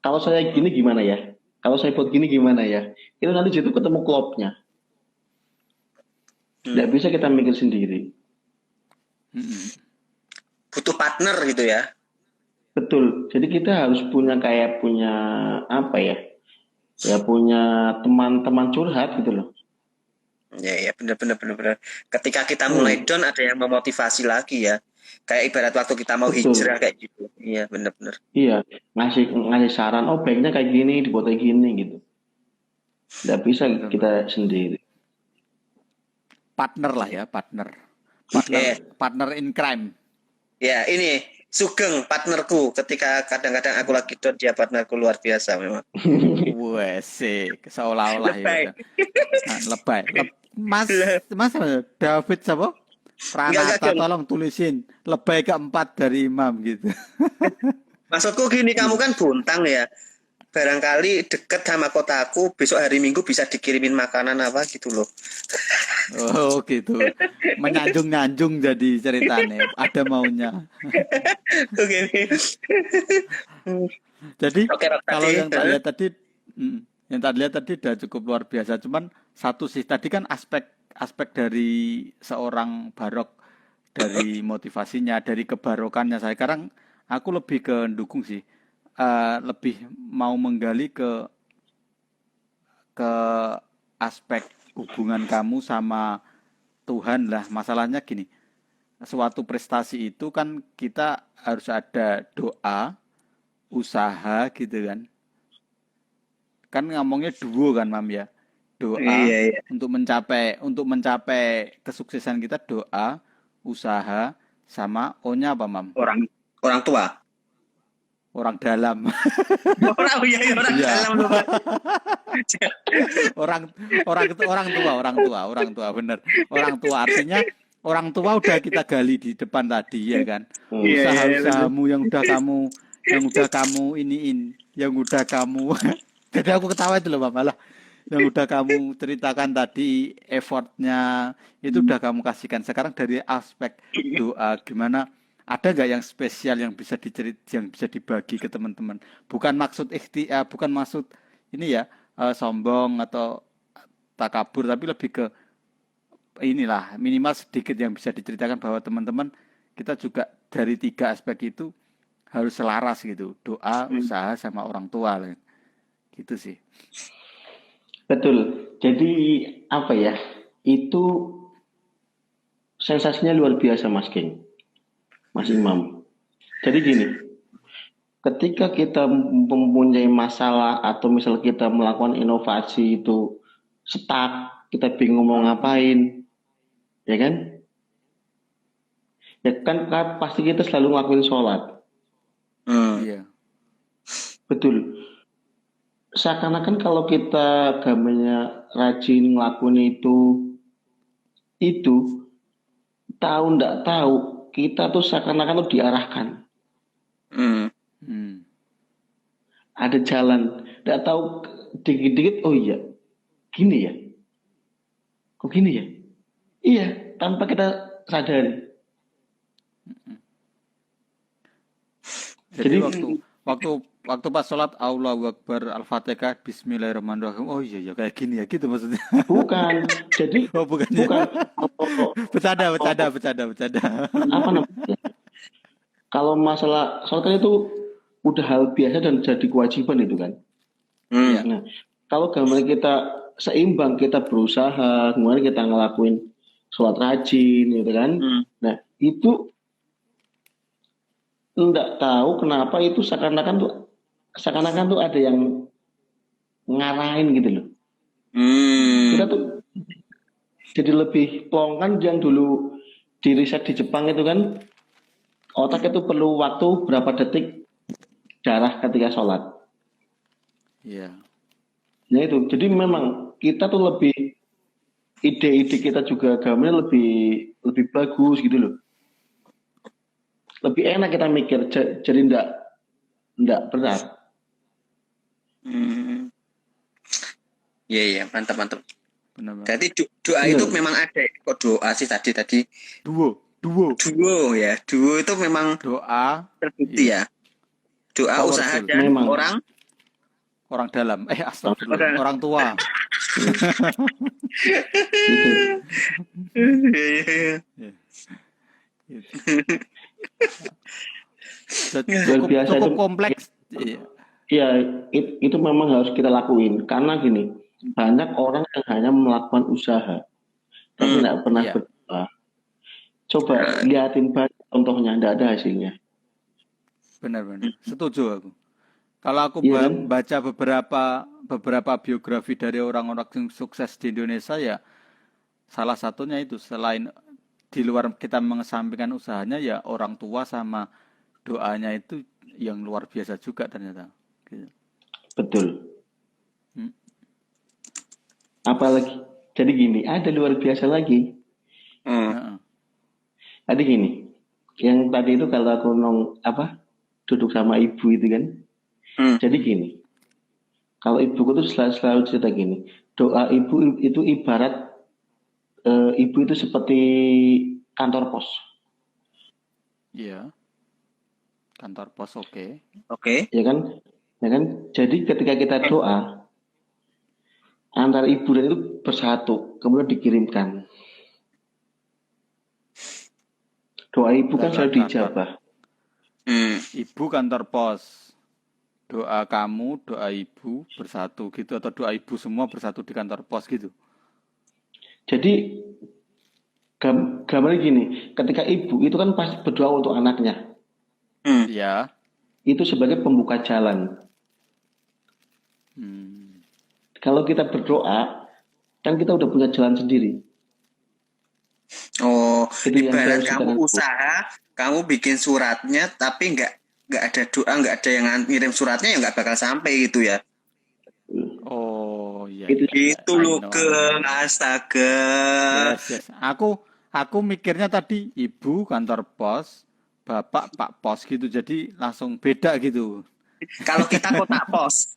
Kalau saya gini gimana ya? Kalau saya buat gini gimana ya? Itu nanti situ ketemu klopnya. Nggak bisa kita mikir sendiri. Butuh partner gitu ya. Betul. Jadi kita harus punya ya punya teman-teman curhat gitu loh. Ya, benar. Ketika kita mulai down, ada yang memotivasi lagi ya. Kayak ibarat waktu kita mau Betul. hijrah kayak gitu. Iya, benar. Iya, ngasih saran, oh baiknya kayak gini, dibuat kayak gini gitu. Nggak bisa Benar. kita sendiri. Partner lah ya, partner Iya. partner in crime. Ya, ini Sugeng partnerku. Ketika kadang-kadang aku lagi down, dia partnerku luar biasa memang. Wesik, seolah-olah Lebay. ya. Nah, lebay. Mas David siapa? Pranata, Enggak. tolong tulisin lebay keempat dari Imam gitu. Maksudku gini, kamu kan Bontang ya. Barangkali deket sama kotaku, besok hari Minggu bisa dikirimin makanan apa gitu loh. Oh gitu. Menyanjung-nyanjung jadi ceritanya. Ada maunya. Oke. Jadi Oke, Rok, kalau tadi. yang tak lihat tadi, udah cukup luar biasa. Cuman satu sih tadi kan aspek dari seorang barok, dari motivasinya, dari kebarokannya. Sekarang aku lebih ke dukung sih. Lebih mau menggali ke aspek hubungan kamu sama Tuhan lah. Masalahnya gini, suatu prestasi itu kan kita harus ada doa, usaha gitu kan. Kan ngomongnya duo kan Mam ya. Doa Iya. untuk mencapai kesuksesan kita, doa, usaha, sama O-nya apa Mam? Orang tua. Orang dalam. Orang Iya. dalam loh. orang tua bener. Orang tua artinya orang tua udah kita gali di depan tadi ya kan. Usaha-usahamu yang udah kamu iniin, yang udah kamu jadi aku ketawa itu loh Mam, malah yang udah kamu ceritakan tadi effortnya itu udah kamu kasihkan. Sekarang dari aspek doa gimana, ada nggak yang spesial yang bisa yang bisa dibagi ke teman-teman? Bukan maksud bukan maksud ini ya sombong atau takabur, tapi lebih ke inilah minimal sedikit yang bisa diceritakan bahwa teman-teman kita juga dari 3 aspek itu harus selaras gitu, doa, usaha, sama orang tua lah. Gitu sih. Betul. Jadi apa ya? Itu sensasinya luar biasa Mas King, Mas Imam. Jadi gini, ketika kita mempunyai masalah atau misalnya kita melakukan inovasi itu stuck, kita bingung mau ngapain, ya kan? Ya kan pasti kita selalu ngelakuin sholat. Iya. Betul. Seakan-akan kalau kita agamanya rajin ngelakuin itu tahu ndak tahu kita tuh seakan-akan tuh diarahkan. Ada jalan, ndak tahu dikit-dikit, oh iya, gini ya, kok gini ya, iya, tanpa kita sadari. Jadi waktu pas sholat Allahu Akbar Al-Fatihah Bismillahirrahmanirrahim. Oh iya ya kayak gini ya gitu maksudnya. Bukan. Jadi bukan. Bercanda. Apa namanya? Kalau masalah sholat kan itu udah hal biasa dan jadi kewajiban itu kan. Nah, kalau gambar kita seimbang, kita berusaha, kemudian kita ngelakuin sholat rajin gitu kan. Nah, itu enggak tahu kenapa itu seakan-akan tuh ada yang ngarahin gitu loh. Kita tuh jadi lebih plong kan. Yang dulu di riset di Jepang itu kan otak itu perlu waktu berapa detik darah ketika sholat. Iya. Nah itu, jadi memang kita tuh lebih ide-ide kita juga agamanya lebih bagus gitu loh. Lebih enak kita mikir, jadi enggak berat. Iya, mantap. Benar. Jadi doa itu memang ada. Kok doa sih tadi? Duo ya. Duo itu memang doa terbukti ya. Doa powerful. Usaha dan memang. orang dalam. Astagfirullah. Orang tua. Cukup kompleks. Iya. Ya, itu memang harus kita lakuin karena gini, banyak orang yang hanya melakukan usaha tapi Hmm. nggak pernah Iya, berdoa. Coba liatin banyak contohnya, nggak ada hasilnya. benar-benar. Setuju aku. Kalau aku Iya kan? baca beberapa biografi dari orang-orang yang sukses di Indonesia ya, salah satunya itu selain di luar kita mengesampingkan usahanya ya orang tua sama doanya itu yang luar biasa juga ternyata. Gitu. Betul. Hmm. Apalagi, jadi gini, ada luar biasa lagi. Hmm. Heeh. Ada gini, yang tadi itu kalau aku duduk sama ibu itu kan. Hmm. Jadi gini, kalau ibuku tuh selalu cerita gini, doa ibu itu ibarat ibu itu seperti kantor pos, Iya, kantor pos oke. Oke. ya kan? Ya kan? Jadi ketika kita doa, antara ibu dan itu bersatu, kemudian dikirimkan. Doa ibu kan Bentar, selalu bentar, bentar. dijabah. Hmm. Ibu kantor pos. Doa kamu, doa ibu bersatu gitu atau doa ibu semua bersatu di kantor pos gitu. Jadi gambarnya gini, ketika ibu itu kan pasti berdoa untuk anaknya, Hmm. Iya. itu sebagai pembuka jalan. Hmm. Kalau kita berdoa, kan kita udah punya jalan sendiri. Oh, Itu yang ibarat selalu kamu kita lakukan. usaha, kamu bikin suratnya, tapi nggak ada doa, nggak ada yang ngirim suratnya, ya nggak bakal sampai gitu ya. Oh, iya Itu iya iya. Itu I loh know, ke I know. astaga. Yes, yes. Aku mikirnya tadi ibu kantor pos, bapak pak pos gitu. Jadi langsung beda gitu. Kalau kita kotak pos,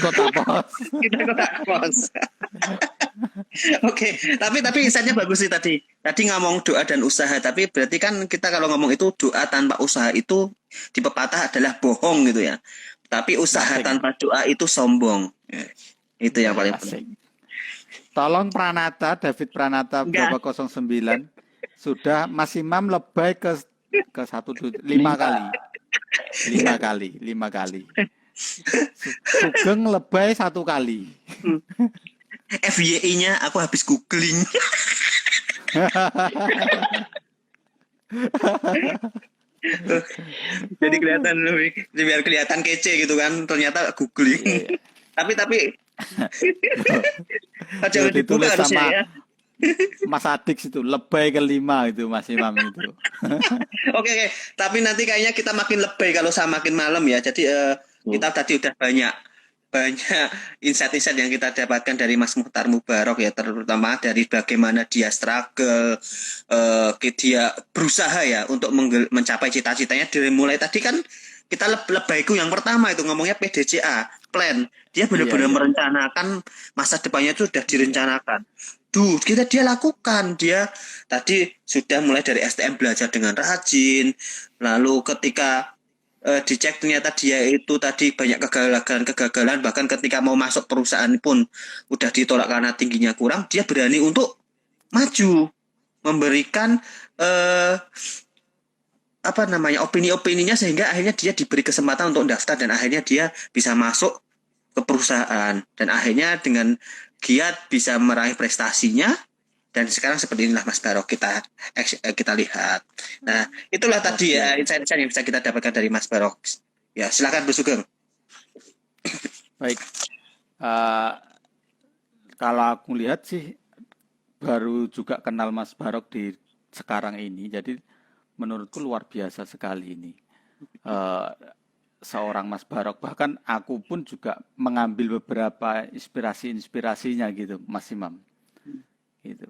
Kota pos. kita kotak pos. Oke, tapi insight-nya bagus sih tadi. Tadi ngomong doa dan usaha, tapi berarti kan kita kalau ngomong itu doa tanpa usaha itu di pepatah adalah bohong gitu ya. Tapi usaha Asik. tanpa doa itu sombong. Ya, itu yang paling Asik. penting. Tolong Pranata, David Pranata Enggak. berapa 09 sudah Mas Imam lebay ke lima lima. kali. Lima kali. Sugeng lebay 1 kali. FYI-nya aku habis googling. Jadi kelihatan lebih biar kelihatan kece gitu kan. Ternyata googling. Iya, iya. tapi Loh, jangan dibuka ditulis harusnya sama ya. Mas Adik situ, lebay ke-5 itu Mas Imam itu. Oke. Tapi nanti kayaknya kita makin lebay kalau makin malam ya. Jadi kita tadi udah banyak insight-insight yang kita dapatkan dari Mas Muhtar Mubarok ya, terutama dari bagaimana dia struggle, dia berusaha ya untuk mencapai cita-citanya. Dari mulai tadi kan kita lebaiku yang pertama itu ngomongnya PDCA, plan. Dia benar-benar Iya. merencanakan masa depannya itu sudah direncanakan. Dia lakukan. Dia tadi sudah mulai dari STM belajar dengan rajin. Lalu ketika dicek ternyata dia itu tadi banyak kegagalan, bahkan ketika mau masuk perusahaan pun udah ditolak karena tingginya kurang, dia berani untuk maju, memberikan opini-opininya sehingga akhirnya dia diberi kesempatan untuk daftar dan akhirnya dia bisa masuk ke perusahaan dan akhirnya dengan giat bisa meraih prestasinya. Dan sekarang seperti inilah Mas Barok kita lihat. Nah, itulah tadi ya insight-insight yang bisa kita dapatkan dari Mas Barok. Ya, silakan Bu Sugeng. Baik. Kalau aku lihat sih baru juga kenal Mas Barok di sekarang ini. Jadi menurutku luar biasa sekali ini. Seorang Mas Barok, bahkan aku pun juga mengambil beberapa inspirasinya gitu, Mas Imam. Gitu.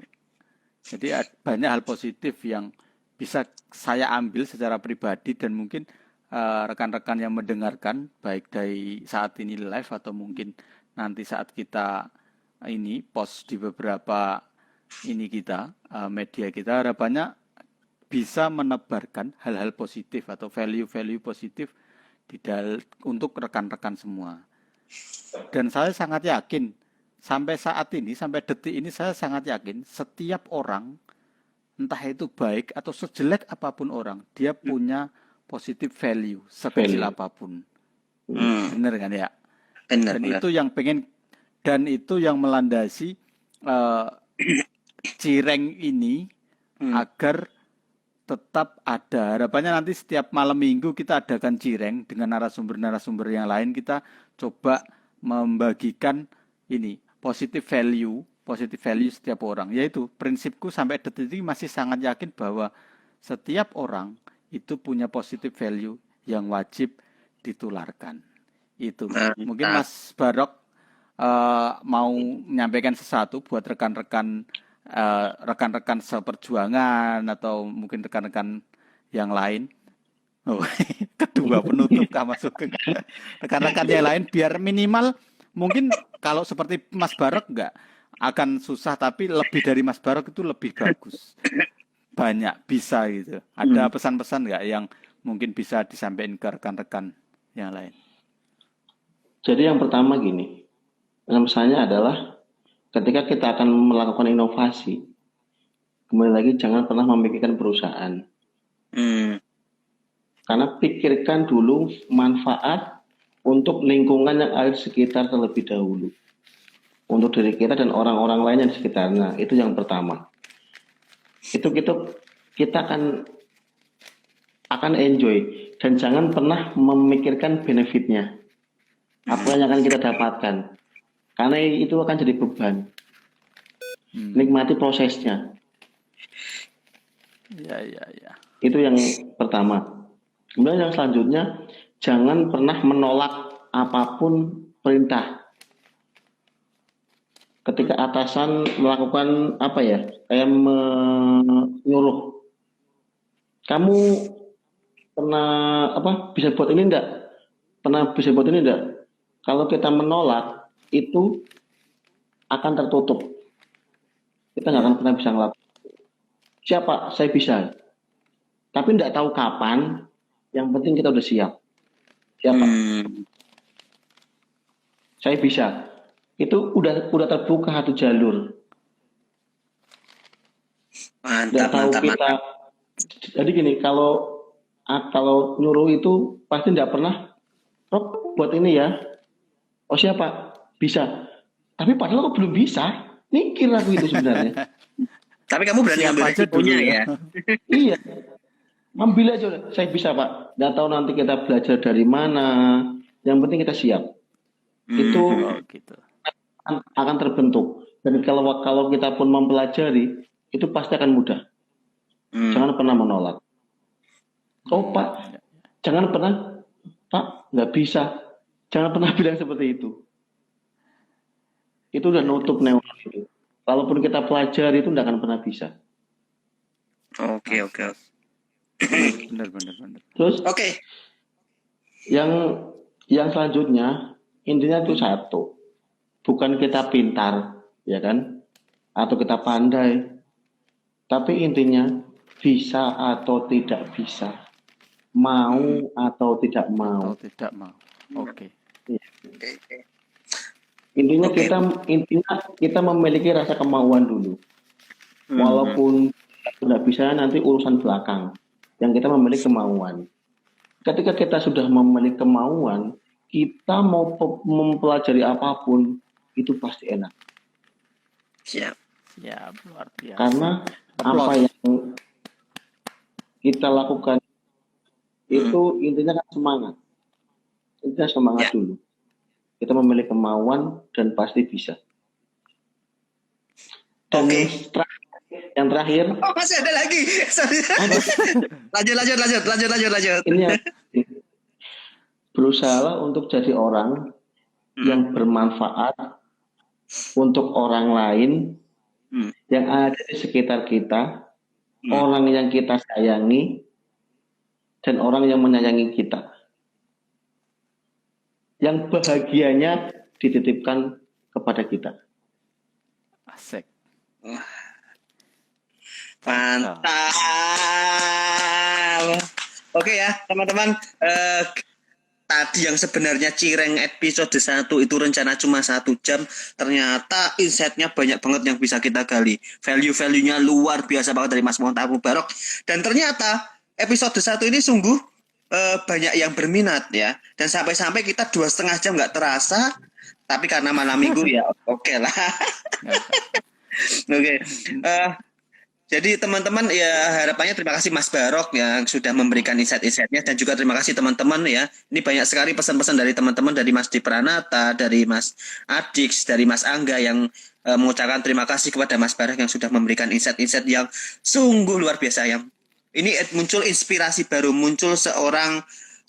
Jadi banyak hal positif yang bisa saya ambil secara pribadi dan mungkin rekan-rekan yang mendengarkan baik dari saat ini live atau mungkin nanti saat kita ini post di beberapa media kita, harapannya bisa menebarkan hal-hal positif atau value-value positif untuk rekan-rekan semua. Dan saya sangat yakin sampai saat ini, sampai detik ini saya sangat yakin setiap orang, entah itu baik atau sejelek apapun orang, dia punya positive value sekecil apapun. Bener kan ya? Benar, Dan benar. itu yang melandasi Cireng ini agar tetap ada. Harapannya nanti setiap malam minggu kita adakan Cireng dengan narasumber-narasumber yang lain. Kita coba membagikan ini positive value setiap orang. Yaitu prinsipku sampai detik ini masih sangat yakin bahwa setiap orang itu punya positive value yang wajib ditularkan. Itu. Mungkin Mas Barok mau menyampaikan sesuatu buat rekan-rekan seperjuangan atau mungkin rekan-rekan yang lain. Oh, kedua penutup masuk ke rekan-rekan yang lain biar minimal mungkin kalau seperti Mas Barok enggak akan susah tapi lebih dari Mas Barok itu lebih bagus. Banyak bisa gitu. Ada pesan-pesan enggak yang mungkin bisa disampaikan ke rekan-rekan yang lain? Jadi yang pertama gini, pesannya adalah ketika kita akan melakukan inovasi, kembali lagi jangan pernah memikirkan perusahaan. Karena pikirkan dulu manfaat untuk lingkungan yang ada di sekitar terlebih dahulu. Untuk diri kita dan orang-orang lain yang di sekitarnya, itu yang pertama. Itu kita akan enjoy dan jangan pernah memikirkan benefitnya. Apa yang akan kita dapatkan. Karena itu akan jadi beban. Nikmati prosesnya. Ya. Itu yang pertama. Kemudian yang selanjutnya, jangan pernah menolak apapun perintah. Ketika atasan melakukan kayak menyuruh. Kamu pernah bisa buat ini enggak? Pernah bisa buat ini enggak? Kalau kita menolak, itu akan tertutup. Kita nggak akan pernah bisa ngelakuin. Siapa? Saya bisa. Tapi nggak tahu kapan. Yang penting kita udah siap. Siapa? Saya bisa. Itu udah terbuka satu jalur. Mantap. Jadi gini, kalau nyuruh itu pasti nggak pernah. Rob, buat ini ya. Oh siapa? Bisa. Tapi padahal kok belum bisa. Mikir aku itu sebenarnya. Tapi kamu berani Siap ambil aja resikonya dulu ya. Iya. Ambil aja. Saya bisa Pak. Nggak tahu nanti kita belajar dari mana. Yang penting kita siap. Itu gitu. akan terbentuk. Dan kalau kita pun mempelajari, itu pasti akan mudah. Jangan pernah menolak. Oh Pak, jangan pernah. Pak, nggak bisa. Jangan pernah bilang seperti itu. Itu udah nutup neuron itu. Kalaupun kita pelajari itu nggak akan pernah bisa. Oke. Benar. Terus, Oke. yang selanjutnya intinya itu satu, bukan kita pintar, ya kan, atau kita pandai, tapi intinya bisa atau tidak bisa, mau atau tidak mau. Oke. Intinya kita memiliki rasa kemauan dulu. Walaupun tidak bisa nanti urusan belakang. Yang kita memiliki kemauan. Ketika kita sudah memiliki kemauan, kita mau mempelajari apapun itu pasti enak. Siap. Luar biasa. Karena apa yang kita lakukan itu intinya kan semangat. Intinya semangat dulu. Kita memiliki kemauan dan pasti bisa. Dan yang terakhir. Oh, masih ada lagi. Lanjut. Ini berusaha untuk jadi orang yang bermanfaat untuk orang lain yang ada di sekitar kita, orang yang kita sayangi, dan orang yang menyayangi kita. Yang bahagianya dititipkan kepada kita. Asik. Mantap. Oke ya, teman-teman. Tadi yang sebenarnya Cireng episode 1 itu rencana cuma 1 jam. Ternyata insight-nya banyak banget yang bisa kita gali. Value-value-nya luar biasa banget dari Mas Mukhtar Mubarok. Dan ternyata episode 1 ini sungguh banyak yang berminat ya. Dan sampai-sampai kita 2,5 jam nggak terasa. Tapi karena malam minggu ya oke lah. Oke. Jadi teman-teman ya harapannya terima kasih Mas Barok yang sudah memberikan insight-insightnya dan juga terima kasih teman-teman ya. Ini banyak sekali pesan-pesan dari teman-teman, dari Mas Dipranata, dari Mas Adix, dari Mas Angga yang mengucapkan terima kasih kepada Mas Barok yang sudah memberikan insight-insight yang sungguh luar biasa. Yang ini muncul inspirasi baru, muncul seorang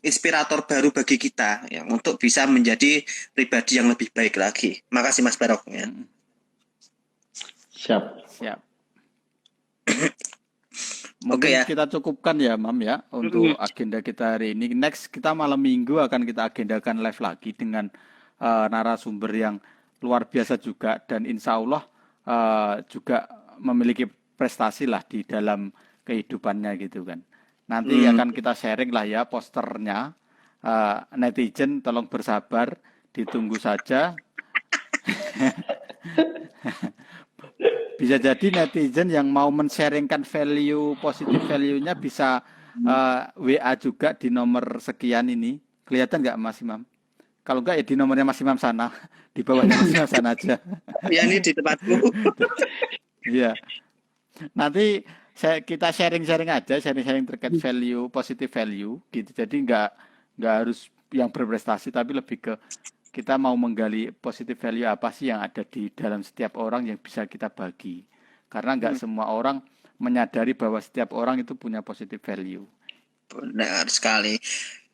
inspirator baru bagi kita ya, untuk bisa menjadi pribadi yang lebih baik lagi. Makasih Mas Barok ya. Siap. Mungkin ya. kita cukupkan ya Mam ya untuk agenda kita hari ini. Next kita malam minggu akan kita agendakan live lagi dengan narasumber yang luar biasa juga dan insya Allah juga memiliki prestasi lah di dalam kehidupannya gitu kan. Nanti akan kita sharing lah ya posternya. Netizen tolong bersabar, ditunggu saja. Bisa jadi netizen yang mau men-sharingkan value, positif value-nya bisa WA juga di nomor sekian ini. Kelihatan nggak Mas Imam? Kalau nggak ya di nomornya Mas Imam sana. Di bawahnya Mas Imam sana aja. Ya ini di tempatku. Iya. Nanti kita sharing-sharing aja, sharing-sharing terkait value, positif value gitu. Jadi nggak harus yang berprestasi, tapi lebih ke kita mau menggali positive value apa sih yang ada di dalam setiap orang yang bisa kita bagi. Karena nggak semua orang menyadari bahwa setiap orang itu punya positive value. Benar sekali.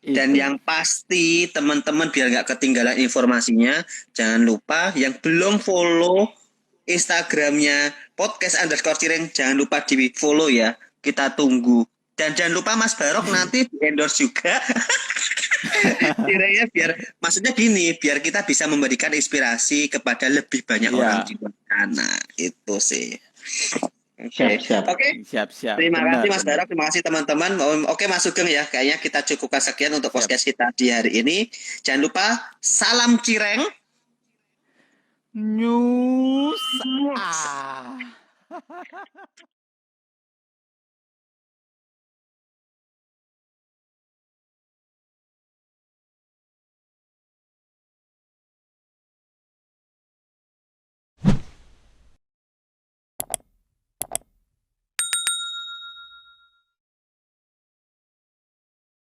Dan yang pasti teman-teman biar nggak ketinggalan informasinya, jangan lupa yang belum follow Instagramnya podcast_Cireng, jangan lupa di follow ya. Kita tunggu. Dan jangan lupa Mas Barok nanti endorse juga. Cirengnya maksudnya gini, biar kita bisa memberikan inspirasi kepada lebih banyak orang di luar sana. Itu sih. Siap. Oke. Siap. Terima kasih Mas Barok, terima kasih teman-teman. Oke Mas Sugeng ya, kayaknya kita cukupkan sekian untuk podcast kita di hari ini. Jangan lupa salam Cireng. News.